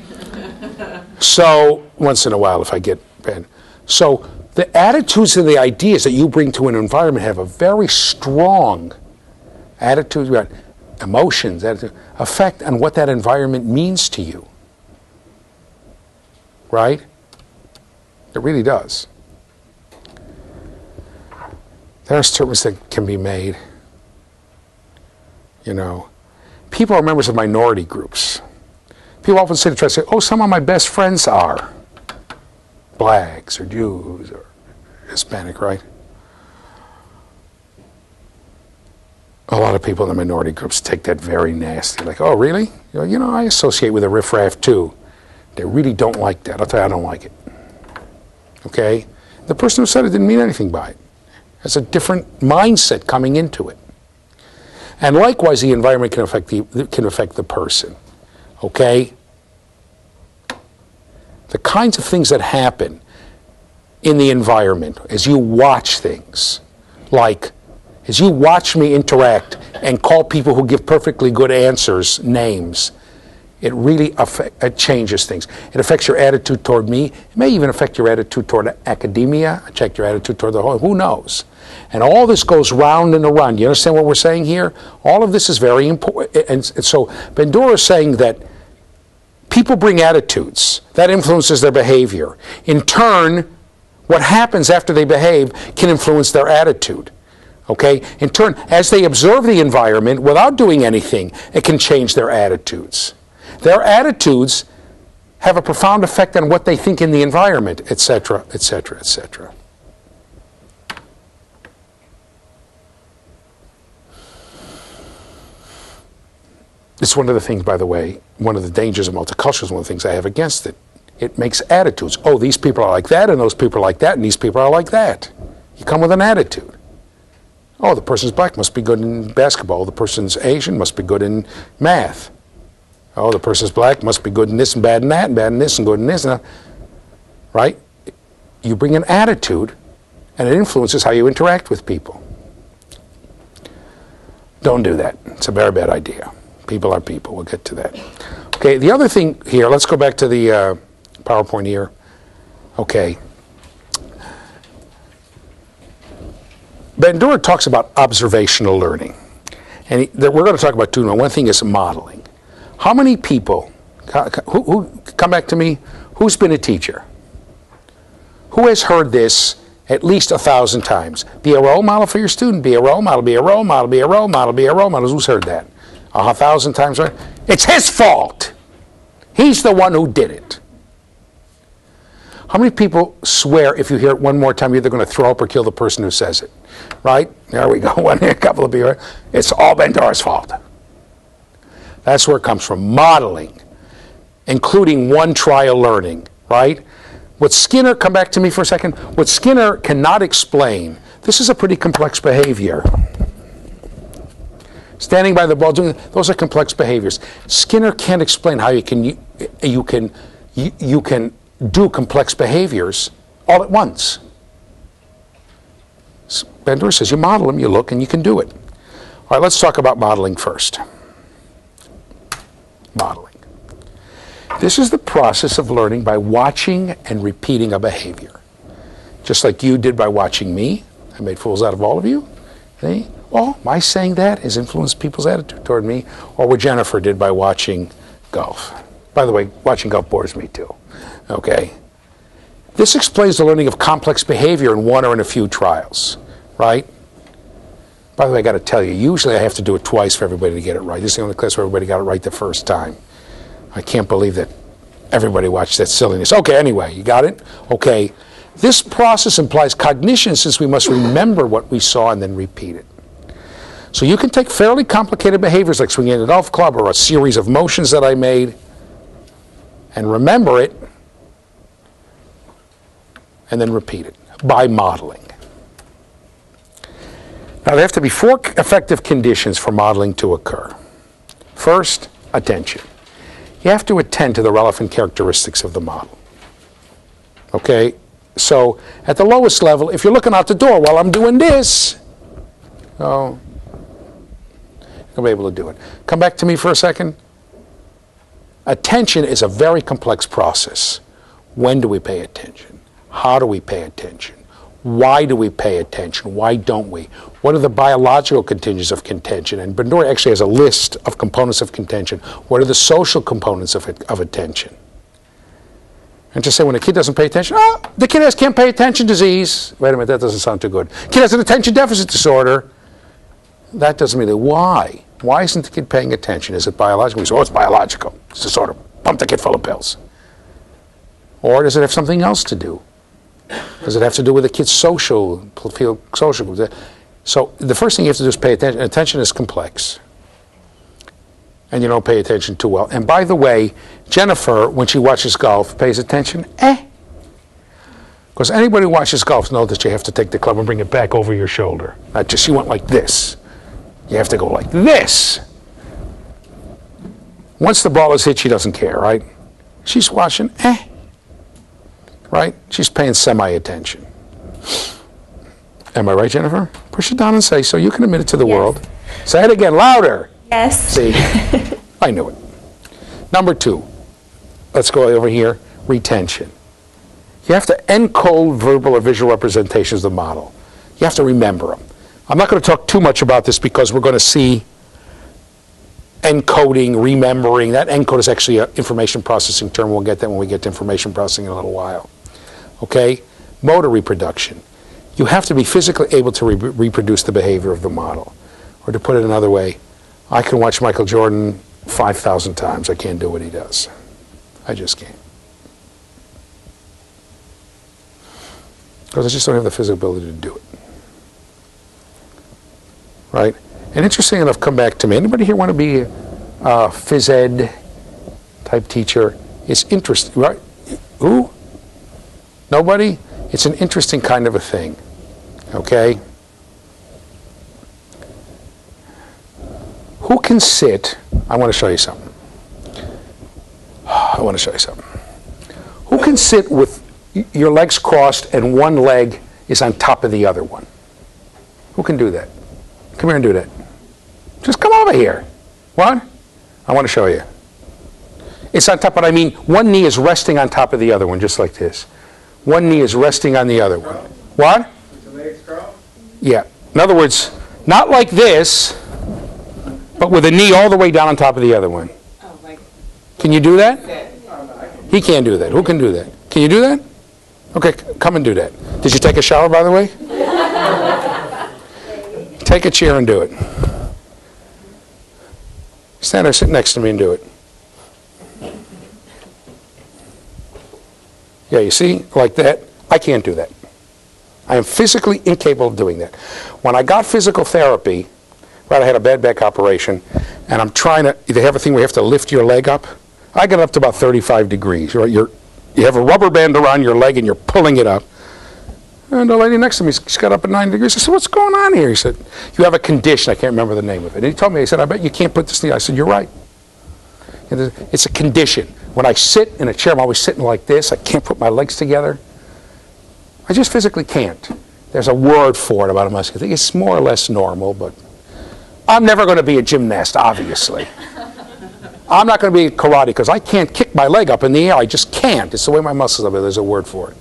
So, once in a while if I get bad. So, the attitudes and the ideas that you bring to an environment have a very strong attitude, emotions, effect on what that environment means to you. Right? It really does. There are statements that can be made. You know, people are members of minority groups. People often say to try to say, oh, some of my best friends are blacks or Jews or Hispanic, right? A lot of people in the minority groups take that very nasty. Like, oh, really? You know, I associate with a riffraff too. They really don't like that. I'll tell you, I don't like it. Okay? The person who said it didn't mean anything by it. Has a different mindset coming into it. And likewise, the environment can affect the person. Okay? The kinds of things that happen in the environment as you watch things, like as you watch me interact and call people who give perfectly good answers names, it really it changes things. It affects your attitude toward me. It may even affect your attitude toward academia, check your attitude toward the whole, who knows? And all this goes round and around. You understand what we're saying here? All of this is very important. And so Bandura is saying that people bring attitudes. That influences their behavior. In turn, what happens after they behave can influence their attitude. Okay? In turn, as they observe the environment without doing anything, it can change their attitudes. Their attitudes have a profound effect on what they think in the environment, etc., etc., etc. It's one of the things, by the way, one of the dangers of multiculturalism, one of the things I have against it. It makes attitudes. Oh, these people are like that, and those people are like that, and these people are like that. You come with an attitude. Oh, the person's black, must be good in basketball. The person's Asian, must be good in math. Oh, the person's black, must be good in this and bad in that, and bad in this and good in this. And that. Right? You bring an attitude, and it influences how you interact with people. Don't do that. It's a very bad idea. People are people. We'll get to that. Okay, the other thing here, let's go back to the PowerPoint here. Okay. Bandura talks about observational learning. And we're going to talk about two. One thing is modeling. How many people, who come back to me, who's been a teacher? Who has heard this at least 1,000 times? Be a role model for your student. Be a role model. Be a role model. Be a role model. Be a role model. Who's heard that? 1,000 times, right? It's his fault. He's the one who did it. How many people swear if you hear it one more time, you're either going to throw up or kill the person who says it? Right? There we go. One here, a couple of people. It's all Bandura's fault. That's where it comes from. Modeling, including one-trial learning, right? What Skinner, come back to me for a second, what Skinner cannot explain, this is a pretty complex behavior. Standing by the ball, doing those are complex behaviors. Skinner can't explain how you can do complex behaviors all at once. Bandura says you model them, you look, and you can do it. All right, let's talk about modeling first. Modeling. This is the process of learning by watching and repeating a behavior. Just like you did by watching me. I made fools out of all of you. See? Well, my saying that has influenced people's attitude toward me, or what Jennifer did by watching golf. By the way, watching golf bores me too. Okay? This explains the learning of complex behavior in one or in a few trials, right? By the way, I got to tell you, usually I have to do it twice for everybody to get it right. This is the only class where everybody got it right the first time. I can't believe that everybody watched that silliness. Okay, anyway, you got it? Okay. This process implies cognition, since we must remember what we saw and then repeat it. So you can take fairly complicated behaviors like swinging a golf club or a series of motions that I made and remember it and then repeat it by modeling. Now, there have to be 4 effective conditions for modeling to occur. First, attention. You have to attend to the relevant characteristics of the model. Okay? So, at the lowest level, if you're looking out the door while I'm doing this, oh, you'll be able to do it. Come back to me for a second. Attention is a very complex process. When do we pay attention? How do we pay attention? Why do we pay attention? Why don't we? What are the biological contingents of contention? And Bandura actually has a list of components of contention. What are the social components of attention? And to say when a kid doesn't pay attention, oh, the kid can't pay attention disease. Wait a minute, that doesn't sound too good. Kid has an attention deficit disorder. That doesn't mean that. Why? Why isn't the kid paying attention? Is it biological? We say, oh, it's biological. It's disorder. Pump the kid full of pills. Or does it have something else to do? Does it have to do with the kid's social? So the first thing you have to do is pay attention. Attention is complex. And you don't pay attention too well. And by the way, Jennifer, when she watches golf, pays attention. Because anybody who watches golf knows that you have to take the club and bring it back over your shoulder. Not just, she went like this. You have to go like this. Once the ball is hit, she doesn't care, right? She's watching, right? She's paying semi-attention. Am I right, Jennifer? Push it down and say so. You can admit it to the world. Say it again, louder. Yes. See? I knew it. Number 2, let's go over here, retention. You have to encode verbal or visual representations of the model. You have to remember them. I'm not going to talk too much about this because we're going to see encoding, remembering. That encode is actually an information processing term. We'll get that when we get to information processing in a little while. Okay? Motor reproduction. You have to be physically able to reproduce the behavior of the model. Or to put it another way, I can watch Michael Jordan 5,000 times. I can't do what he does. I just can't. Because I just don't have the physical ability to do it. Right? And interesting enough, come back to me. Anybody here want to be a phys ed type teacher? It's interesting, right? Who? Nobody? It's an interesting kind of a thing. Okay? Who can sit? I want to show you something. I want to show you something. Who can sit with your legs crossed and one leg is on top of the other one? Who can do that? Come here and do that. Just come over here. What? I want to show you. It's on top, but I mean one knee is resting on top of the other one, just like this. One knee is resting on the other one. What? With the legs crossed? Yeah. In other words, not like this, but with a knee all the way down on top of the other one. Oh, like Can you do that? that. He can't do that. Who can do that? Can you do that? Okay, come and do that. Did you take a shower, by the way? Take a chair and do it. Stand there, sit next to me and do it. Yeah, you see, like that. I can't do that. I am physically incapable of doing that. When I got physical therapy, right, I had a bad back operation, and I'm trying to, they have a thing where you have to lift your leg up. I got up to about 35 degrees. Right? You have a rubber band around your leg and you're pulling it up. And the lady next to me, she's got up at 9 degrees. I said, what's going on here? He said, you have a condition. I can't remember the name of it. And he told me, he said, I bet you can't put this knee. I said, you're right. It's a condition. When I sit in a chair, I'm always sitting like this. I can't put my legs together. I just physically can't. There's a word for it about a muscular thing. It's more or less normal, but I'm never going to be a gymnast, obviously. I'm not going to be a karate because I can't kick my leg up in the air. I just can't. It's the way my muscles are. There's a word for it.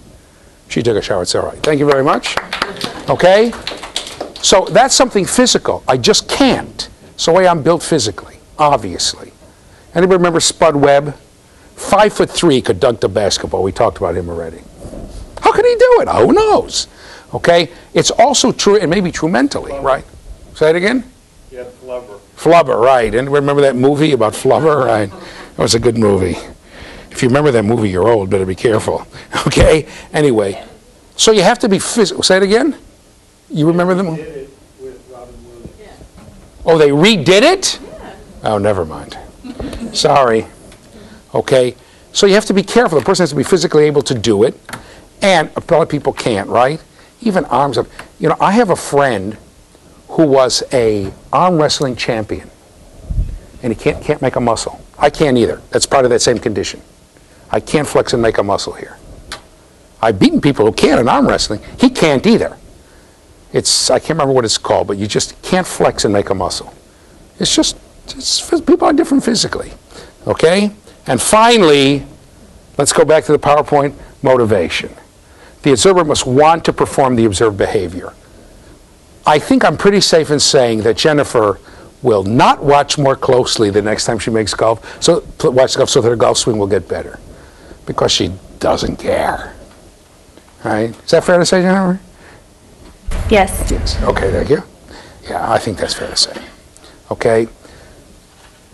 She took a shower. It's all right. Thank you very much. Okay? So that's something physical. I just can't. It's the way I'm built physically, obviously. Anybody remember Spud Webb? 5'3" could dunk the basketball. We talked about him already. How could he do it? Who knows? Okay? It's also true, it may be true mentally, right? Say it again? Yeah, flubber. Flubber, right. And remember that movie about Flubber? Right. That was a good movie. If you remember that movie, you're old. Better be careful. Okay? Anyway. So you have to be physical. Say it again? You remember the movie? Did it with Robin Williams. Oh, they redid it? Oh, never mind. Sorry. Okay? So you have to be careful. The person has to be physically able to do it. And a lot of people can't, right? Even arms up. You know, I have a friend who was a arm wrestling champion. And he can't make a muscle. I can't either. That's part of that same condition. I can't flex and make a muscle here. I've beaten people who can in arm wrestling. He can't either. I can't remember what it's called, but you just can't flex and make a muscle. People are different physically. Okay? And finally, let's go back to the PowerPoint, motivation. The observer must want to perform the observed behavior. I think I'm pretty safe in saying that Jennifer will not watch more closely the next time she makes golf, watch golf so that her golf swing will get better. Because she doesn't care. Right? Is that fair to say, Jennifer? Yes. Yes. Okay, thank you. Yeah, I think that's fair to say. Okay?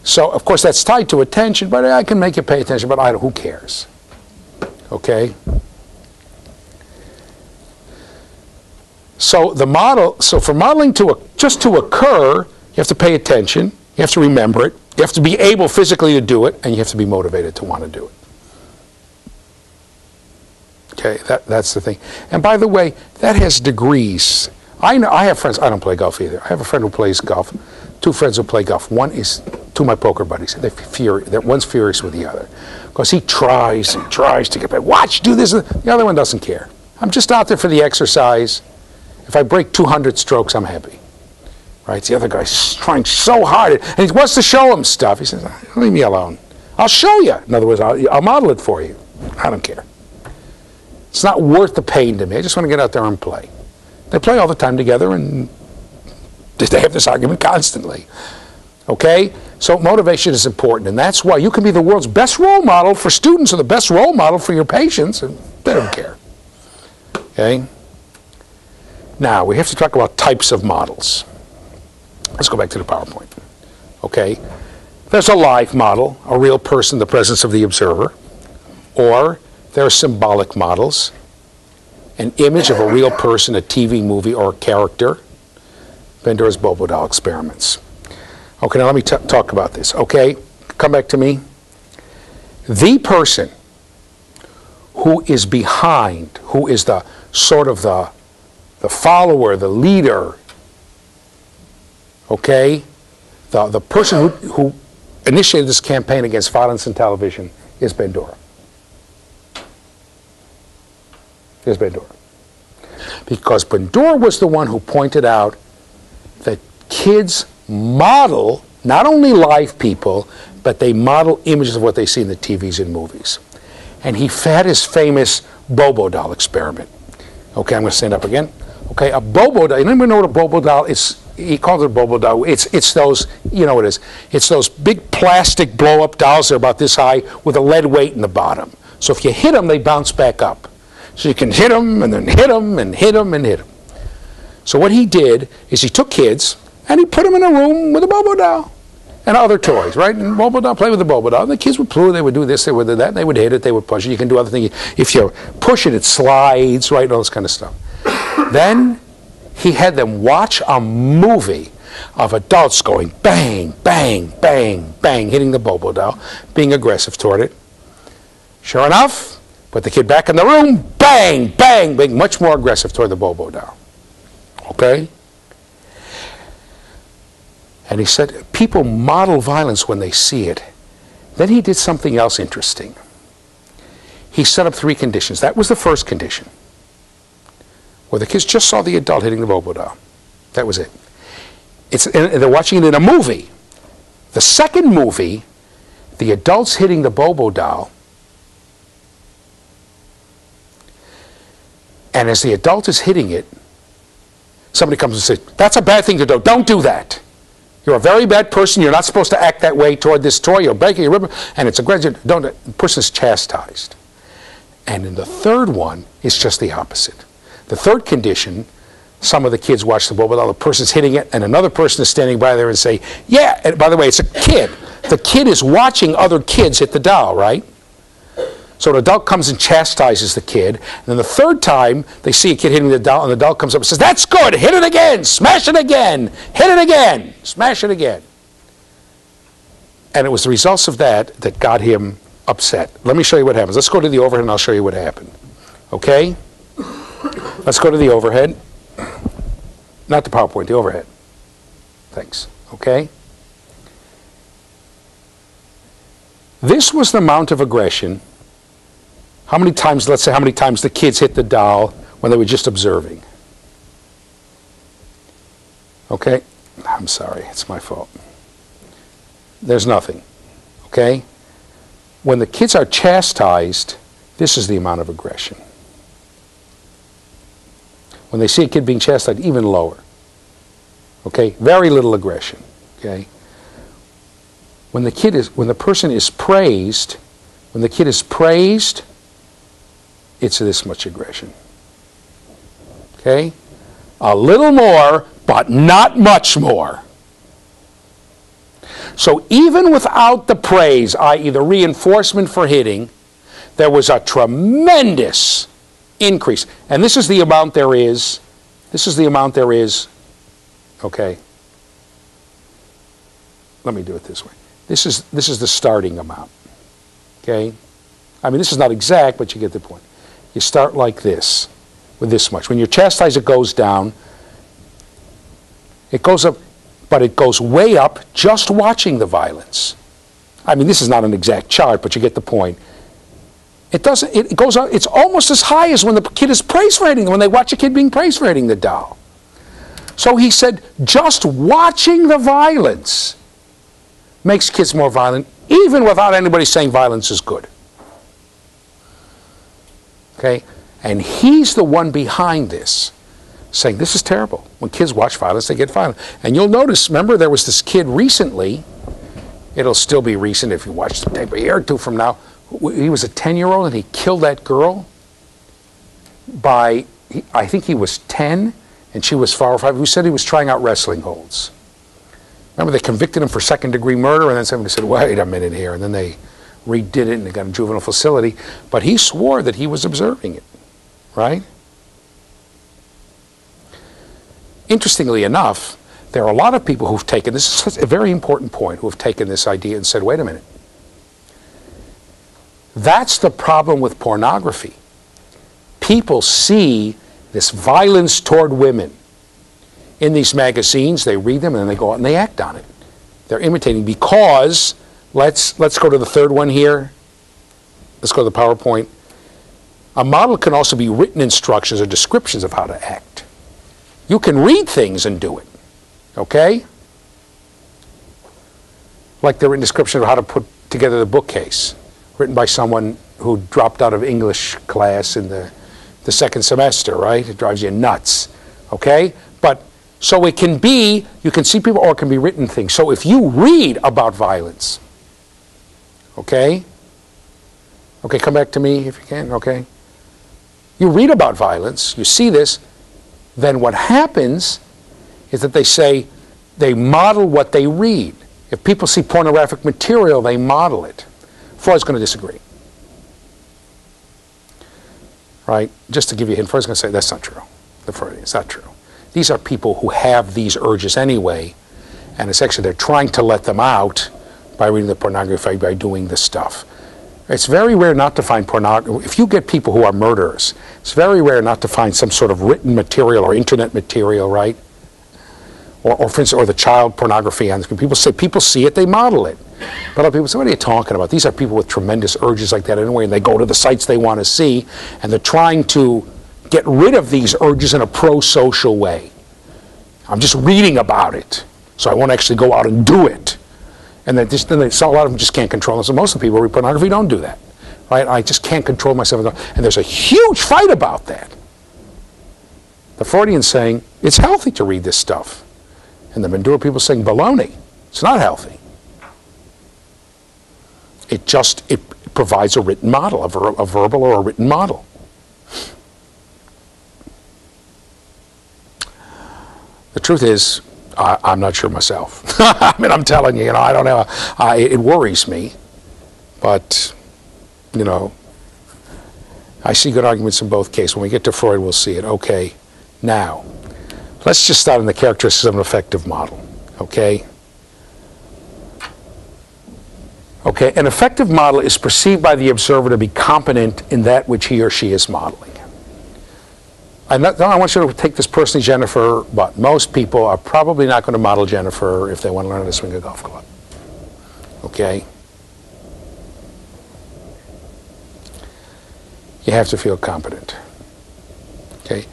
So, of course, that's tied to attention, but I can make you pay attention, but who cares? Okay? So for modeling just to occur, you have to pay attention, you have to remember it, you have to be able physically to do it, and you have to be motivated to want to do it. Okay, that's the thing. And by the way, that has degrees. I have friends, I don't play golf either. I have a friend who plays golf, 2 friends who play golf. One is 2 of my poker buddies. One's furious with the other. Because he tries and tries to get better. Watch, do this. The other one doesn't care. I'm just out there for the exercise. If I break 200 strokes, I'm happy. Right? The other guy's trying so hard, and he wants to show him stuff. He says, leave me alone. I'll show you. In other words, I'll model it for you. I don't care. It's not worth the pain to me. I just want to get out there and play. They play all the time together, and they have this argument constantly. Okay? So motivation is important, and that's why you can be the world's best role model for students or the best role model for your patients, and they don't care. Okay? Now, we have to talk about types of models. Let's go back to the PowerPoint. Okay? There's a live model, a real person in the presence of the observer, or there are symbolic models, an image of a real person, a TV movie, or a character. Bandura's Bobo doll experiments. Okay, now let me talk about this. Okay, come back to me. The person who is behind, who is the sort of the follower, the leader, okay, the person who initiated this campaign against violence in television is Bandura. Is Bandura. Because Bandura was the one who pointed out that kids model not only live people, but they model images of what they see in the TVs and movies. And he had his famous Bobo doll experiment. Okay, I'm going to stand up again. Okay, a Bobo doll. Anyone know what a Bobo doll is? He calls it a Bobo doll. It's those, you know what it is. It's those big plastic blow-up dolls that are about this high with a lead weight in the bottom. So if you hit them, they bounce back up. So you can hit them and then hit them and hit them and hit them. So what he did is he took kids and he put them in a room with a Bobo doll and other toys, right? And Bobo doll, play with the Bobo doll. And the kids would play, they would do this, they would do that, they would hit it, they would push it. You can do other things. If you push it, it slides, right? All this kind of stuff. Then he had them watch a movie of adults going bang, bang, bang, bang, hitting the Bobo doll, being aggressive toward it. Sure enough, put the kid back in the room, bang, bang, being much more aggressive toward the Bobo doll. Okay? And he said, people model violence when they see it. Then he did something else interesting. He set up 3 conditions. That was the first condition, where the kids just saw the adult hitting the Bobo doll. That was it. They're watching it in a movie. The second movie, the adult's hitting the Bobo doll, and as the adult is hitting it, somebody comes and says, that's a bad thing to do. Don't do that. You're a very bad person. You're not supposed to act that way toward this toy. You're breaking your rib, and it's aggressive. Don't. The person is chastised. And in the third one, it's just the opposite. The third condition, some of the kids watch the Bobo doll, the person's hitting it, and another person is standing by there and say, yeah, and by the way, it's a kid. The kid is watching other kids hit the doll, right? So an adult comes and chastises the kid, and then the third time they see a kid hitting the doll, and the adult comes up and says, that's good, hit it again, smash it again, hit it again, smash it again. And it was the results of that that got him upset. Let me show you what happens. Let's go to the overhead and I'll show you what happened. Okay? Let's go to the overhead. Not the PowerPoint, the overhead. Thanks. Okay? This was the amount of aggression. How many times, let's say how many times the kids hit the doll when they were just observing. Okay? I'm sorry, it's my fault. There's nothing. Okay? When the kids are chastised, this is the amount of aggression. When they see a kid being chastised, even lower. Okay? Very little aggression. Okay? When the person is praised, when the kid is praised, it's this much aggression. Okay? A little more, but not much more. So even without the praise, i.e. the reinforcement for hitting, there was a tremendous increase. And this is the amount there is. This is the amount there is. Okay. Let me do it this way. This is the starting amount. Okay? I mean, this is not exact, but you get the point. You start like this, with this much. When you're chastised, it goes down. It goes up, but it goes way up just watching the violence. I mean, this is not an exact chart, but you get the point. It doesn't. It goes up. It's almost as high as when the kid is praised for hitting, when they watch a kid being praised for hitting the doll. So he said, just watching the violence makes kids more violent, even without anybody saying violence is good. Okay? And he's the one behind this, saying this is terrible. When kids watch violence, they get violent. And you'll notice, remember, there was this kid recently, it'll still be recent if you watch the tape, a year or two from now, he was a 10-year-old and he killed that girl by, I think he was 10 and she was 4 or 5, who said he was trying out wrestling holds. Remember, they convicted him for second-degree murder, and then somebody said, wait a minute here, and then they redid it and they got a juvenile facility. But he swore that he was observing it, right? Interestingly enough, there are a lot of people who've taken, this is a very important point, who have taken this idea and said, wait a minute. That's the problem with pornography. People see this violence toward women in these magazines, they read them, and then they go out and they act on it. They're imitating because, let's go to the third one here. Let's go to the PowerPoint. A model can also be written instructions or descriptions of how to act. You can read things and do it, okay? Like the written description of how to put together the bookcase, written by someone who dropped out of English class in the second semester, right? It drives you nuts, okay? But so it can be, you can see people, or it can be written things. So if you read about violence, okay? Okay, come back to me if you can, okay? You read about violence, you see this, then what happens is that they say they model what they read. If people see pornographic material, they model it. Freud's going to disagree. Right? Just to give you a hint, Freud's going to say that's not true. The Freudian, it's not true. These are people who have these urges anyway, and it's actually they're trying to let them out by reading the pornography, by doing this stuff. It's very rare not to find pornography. If you get people who are murderers, it's very rare not to find some sort of written material or internet material, right? Or for instance, or the child pornography on the screen. People see it, they model it. But other people say, what are you talking about? These are people with tremendous urges like that anyway, and they go to the sites they want to see, and they're trying to get rid of these urges in a pro-social way. I'm just reading about it, so I won't actually go out and do it. And then a lot of them just can't control themselves. Most of the people who read pornography don't do that, right? I just can't control myself. And there's a huge fight about that. The Freudians saying, it's healthy to read this stuff. And the Bandura people saying, baloney, it's not healthy. It provides a written model, a verbal or a written model. The truth is, I'm not sure myself. I mean, I'm telling you, I don't know. It worries me. But, I see good arguments in both cases. When we get to Freud, we'll see it. Okay, now, let's just start on the characteristics of an effective model. Okay? Okay, an effective model is perceived by the observer to be competent in that which he or she is modeling. I want you to take this personally, Jennifer, but most people are probably not going to model Jennifer if they want to learn how to swing a golf club. Okay? You have to feel competent. Okay?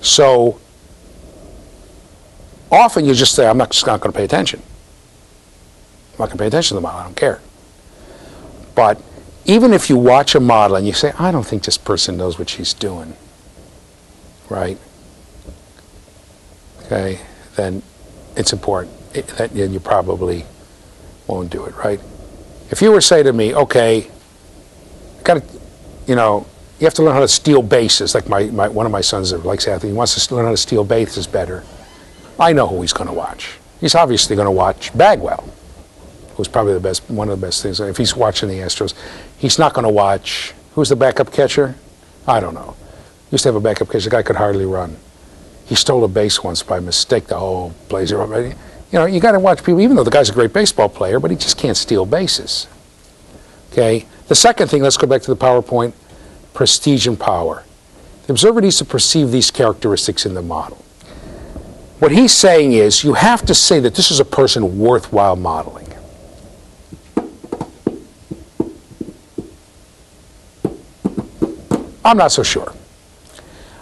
So, often you just say, I'm just not going to pay attention. I'm not going to pay attention to the model. I don't care. But even if you watch a model and you say, I don't think this person knows what she's doing, right? Okay, then it's important. Then you probably won't do it, right? If you were to say to me, okay, you have to learn how to steal bases, like one of my sons that likes athlete, he wants to learn how to steal bases better. I know who he's going to watch. He's obviously going to watch Bagwell, who's probably one of the best things. If he's watching the Astros, he's not going to watch, who's the backup catcher? I don't know. Used to have a backup catcher, the guy could hardly run. He stole a base once by mistake, the whole blazer. You got to watch people, even though the guy's a great baseball player, but he just can't steal bases. Okay? The second thing, let's go back to the PowerPoint, prestige and power. The observer needs to perceive these characteristics in the model. What he's saying is, you have to say that this is a person worthwhile modeling. I'm not so sure.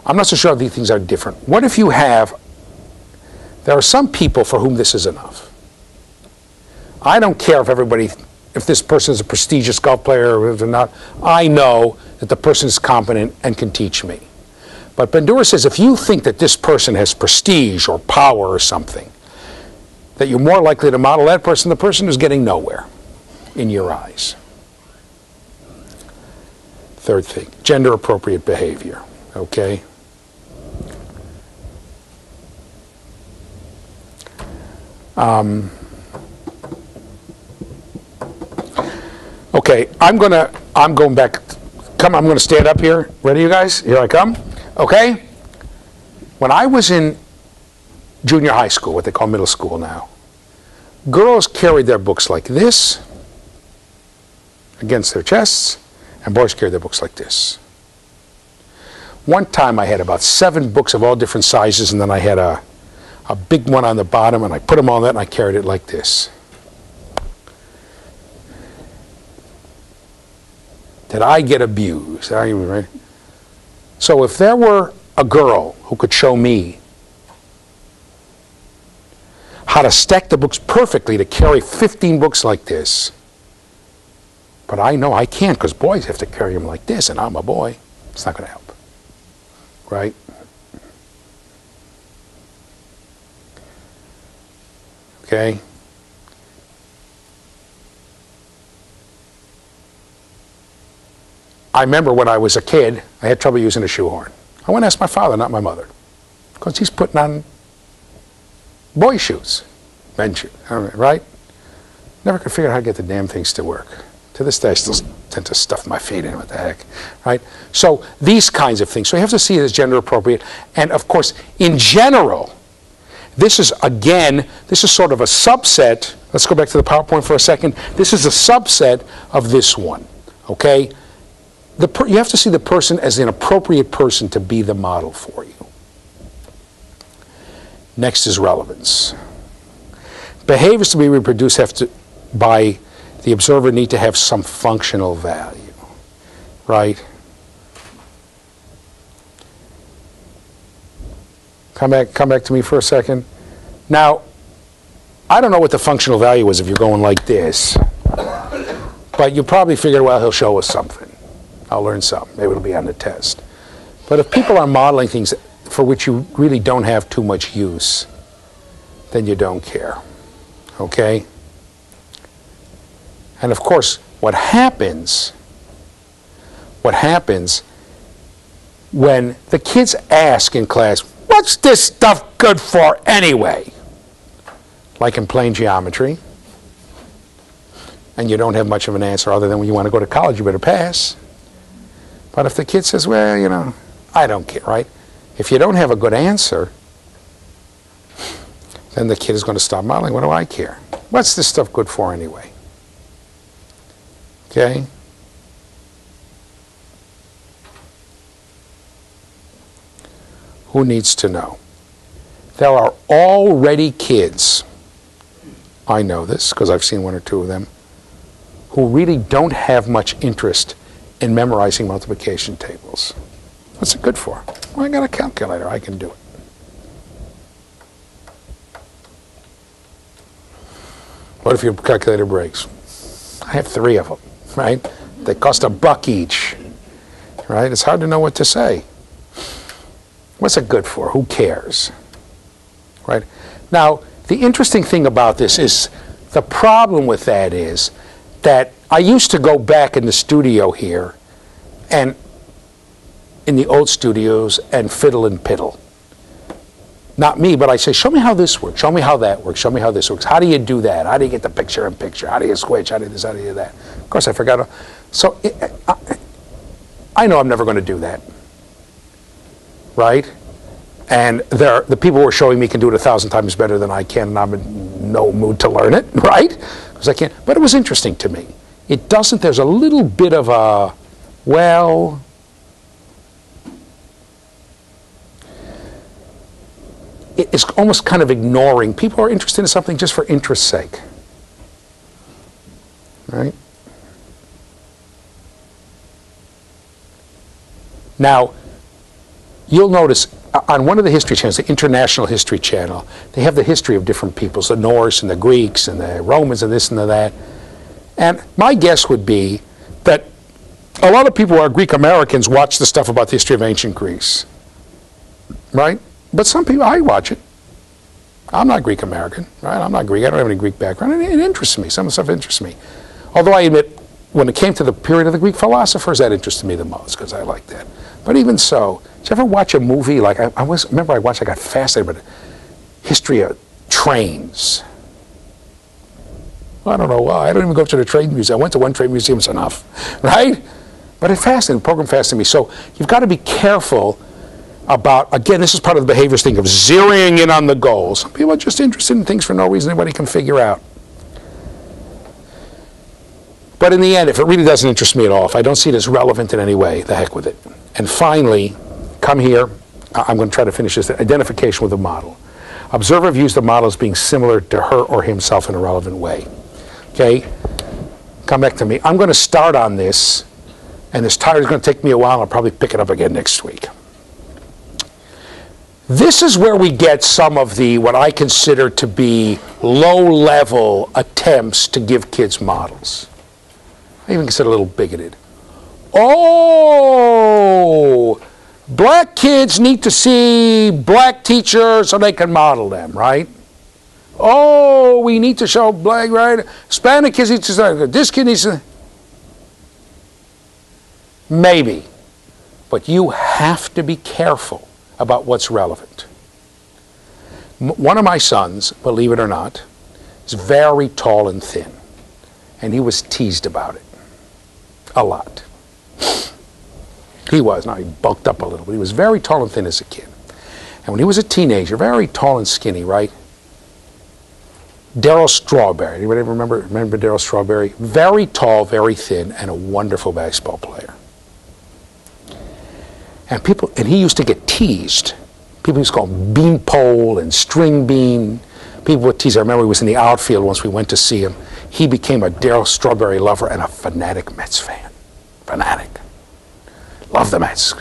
I'm not so sure these things are different. What if you there are some people for whom this is enough. I don't care if everybody if this person is a prestigious golf player or not. I know that the person is competent and can teach me. But Bandura says if you think that this person has prestige or power or something, that you're more likely to model that person, the person is getting nowhere in your eyes. Third thing, gender appropriate behavior, okay? Okay, I'm going back. Come, I'm going to stand up here. Ready, you guys? Here I come. Okay? When I was in junior high school, what they call middle school now, girls carried their books like this against their chests, and boys carried their books like this. One time I had about 7 books of all different sizes, and then I had a big one on the bottom, and I put them on that, and I carried it like this. Did I get abused? Right? So if there were a girl who could show me how to stack the books perfectly to carry 15 books like this, but I know I can't because boys have to carry them like this, and I'm a boy, it's not going to help. Right? Okay? I remember when I was a kid, I had trouble using a shoehorn. I went to ask my father, not my mother, because he's putting on boy shoes, men's shoes, right? Never could figure out how to get the damn things to work. To this day, I still tend to stuff my feet in. What the heck, right? So these kinds of things. So you have to see it as gender appropriate. And of course, in general, this is, again, this is sort of a subset. Let's go back to the PowerPoint for a second. This is a subset of this one, okay? You have to see the person as an appropriate person to be the model for you. Next is relevance. Behaviors to be reproduced have to, by the observer, need to have some functional value, right? Come back to me for a second. Now, I don't know what the functional value is if you're going like this, but you probably figure, well, he'll show us something. I'll learn something. Maybe it'll be on the test. But if people are modeling things for which you really don't have too much use, then you don't care, okay? And of course, what happens when the kids ask in class, what's this stuff good for anyway? Like in plane geometry, and you don't have much of an answer other than when you want to go to college, you better pass. But if the kid says, well, you know, I don't care, right? If you don't have a good answer, then the kid is going to stop modeling. What do I care? What's this stuff good for anyway? Okay? Who needs to know? There are already kids, I know this because I've seen 1 or 2 of them, who really don't have much interest in memorizing multiplication tables. What's it good for? Well, I got a calculator, I can do it. What if your calculator breaks? I have 3 of them, right? They cost $1 each, right? It's hard to know what to say. What's it good for? Who cares? Right? Now, the interesting thing about this is, the problem with that is that I used to go back in the studio here, and in the old studios, and fiddle and piddle. Not me, but I say, show me how this works, show me how that works, show me how this works. How do you do that? How do you get the picture in picture? How do you switch? How do you this? How do you do that? Of course, I forgot. So I know I'm never going to do that, right? And the people who are showing me can do it 1,000 times better than I can, and I'm in no mood to learn it, right? Because I can't. But it was interesting to me. It doesn't. There's a little bit of a, well, it's almost kind of ignoring. People are interested in something just for interest's sake, right? Now, you'll notice on one of the history channels, the International History Channel, they have the history of different peoples, the Norse and the Greeks and the Romans and this and that. And my guess would be that a lot of people who are Greek Americans watch the stuff about the history of ancient Greece, right? But some people, I watch it. I'm not Greek American, right? I'm not Greek. I don't have any Greek background. It interests me. Some of the stuff interests me. Although I admit, when it came to the period of the Greek philosophers, that interested me the most because I like that. But even so, did you ever watch a movie like I got fascinated by the history of trains. I don't know why. I don't even go to the train museum. I went to one train museum, it's enough, right? But it fascinated, the program fascinated me. So you've got to be careful about, again, this is part of the behaviors thing of zeroing in on the goals. Some people are just interested in things for no reason anybody can figure out. But in the end, if it really doesn't interest me at all, if I don't see it as relevant in any way, the heck with it. And finally, come here. I'm going to try to finish this. Identification with the model. Observer views the model as being similar to her or himself in a relevant way. Okay? Come back to me. I'm going to start on this, and this title is going to take me a while. I'll probably pick it up again next week. This is where we get some of the, what I consider to be low-level attempts to give kids models. I even consider a little bigoted. Oh, black kids need to see black teachers so they can model them, right? Oh, we need to show black, right? Hispanic kids need to, this kid needs to. Maybe. But you have to be careful about what's relevant. One of my sons, believe it or not, is very tall and thin. And he was teased about it. A lot. He was. Now he bulked up a little, but he was very tall and thin as a kid. And when he was a teenager, very tall and skinny, right? Darryl Strawberry. Anybody remember Darryl Strawberry? Very tall, very thin, and a wonderful baseball player. And he used to get teased. People used to call him beanpole and string bean. People would tease. I remember he was in the outfield once we went to see him. He became a Darryl Strawberry lover and a fanatic Mets fan. Fanatic. Love the Mets.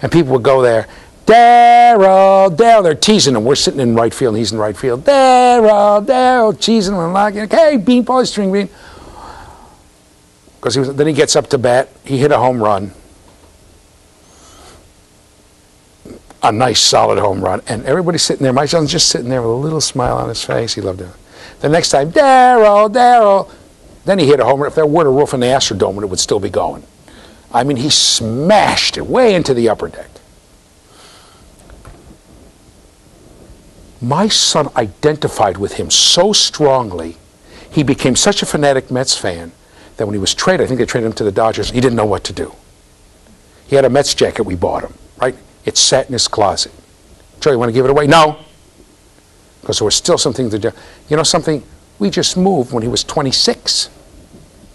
And people would go there, Darryl, Darryl. They're teasing him. We're sitting in right field, and he's in right field. Darryl, teasing him, like, hey, beanpole, string bean. Because then he gets up to bat. He hit a home run. A nice, solid home run. And everybody's sitting there. My son's just sitting there with a little smile on his face. He loved it. The next time, Darryl. Then he hit a home run. If there were a roof in the Astrodome, it would still be going. I mean, he smashed it way into the upper deck. My son identified with him so strongly, he became such a fanatic Mets fan that when he was traded, I think they traded him to the Dodgers, he didn't know what to do. He had a Mets jacket we bought him, right? It sat in his closet. Joe, you want to give it away? No. Because there was still something to do. You know something? We just moved when he was 26.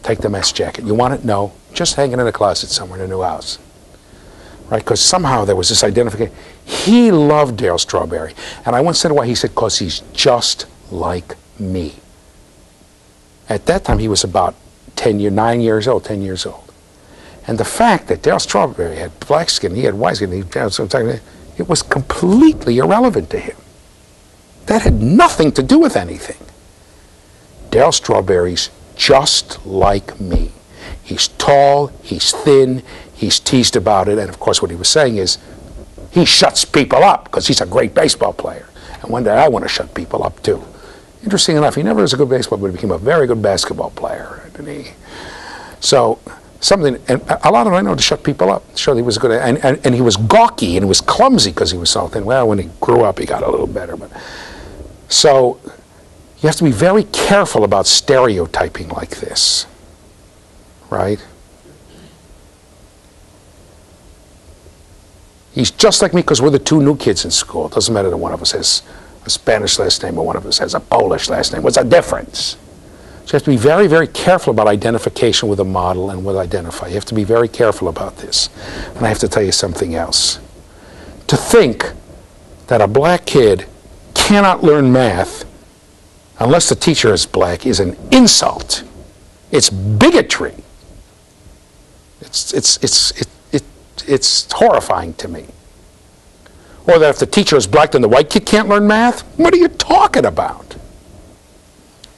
Take the Mets jacket. You want it? No. Just hanging in a closet somewhere in a new house. Right? Because somehow there was this identification. He loved Darryl Strawberry. And I once said why. He said, because he's just like me. At that time, he was about 10 years old. And the fact that Darryl Strawberry had black skin, he had white skin, it was completely irrelevant to him. That had nothing to do with anything. Darryl Strawberry's just like me. He's tall, he's thin, he's teased about it, and of course what he was saying is, he shuts people up because he's a great baseball player. And one day I want to shut people up too. Interesting enough, he never was a good baseball player, but he became a very good basketball player. So, something, and a lot of them I know to shut people up. Sure, he was good, and he was gawky and he was clumsy because he was so thin. Well, when he grew up, he got a little better. But so you have to be very careful about stereotyping like this, right? He's just like me because we're the two new kids in school. It doesn't matter that one of us has a Spanish last name or one of us has a Polish last name. What's the difference? So you have to be very, very careful about identification with a model and with identify. You have to be very careful about this. And I have to tell you something else. To think that a black kid cannot learn math unless the teacher is black is an insult. It's bigotry. It's horrifying to me. Or that if the teacher is black, then the white kid can't learn math? What are you talking about?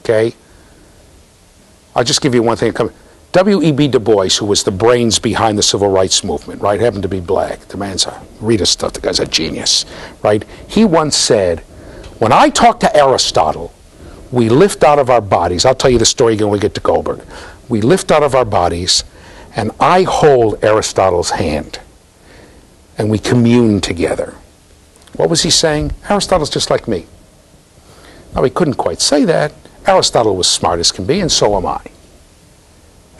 Okay? I'll just give you one thing. W.E.B. Du Bois, who was the brains behind the civil rights movement, right, happened to be black. The man's read his stuff, the guy's a genius, right? He once said, when I talk to Aristotle, we lift out of our bodies. I'll tell you the story again when we get to Goldberg. We lift out of our bodies, and I hold Aristotle's hand, and we commune together. What was he saying? Aristotle's just like me. Now, he couldn't quite say that. Aristotle was smart as can be, and so am I.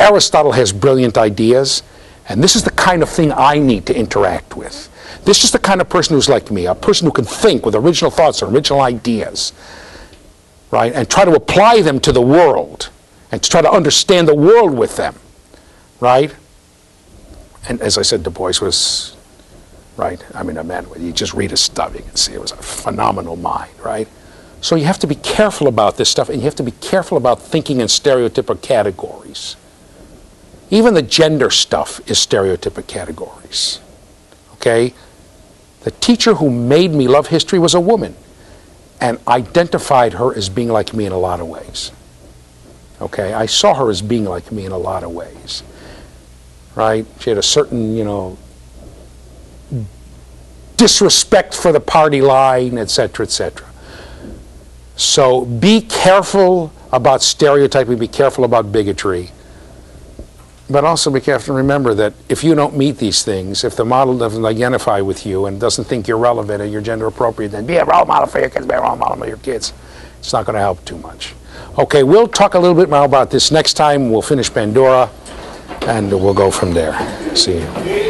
Aristotle has brilliant ideas, and this is the kind of thing I need to interact with. This is the kind of person who's like me, a person who can think with original thoughts and original ideas, right, and try to apply them to the world, and to try to understand the world with them, right? And as I said, Du Bois was, right, I mean, a man, you just read his stuff, you can see it was a phenomenal mind, right? So you have to be careful about this stuff, and you have to be careful about thinking in stereotypic categories. Even the gender stuff is stereotypic categories, okay? The teacher who made me love history was a woman and identified her as being like me in a lot of ways, okay? I saw her as being like me in a lot of ways, right? She had a certain, you know, disrespect for the party line, etc., etc. So be careful about stereotyping, be careful about bigotry. But also be careful and remember that if you don't meet these things, if the model doesn't identify with you and doesn't think you're relevant and you're gender appropriate, then be a role model for your kids, be a role model for your kids. It's not going to help too much. Okay, we'll talk a little bit more about this next time. We'll finish Pandora, and we'll go from there. See you.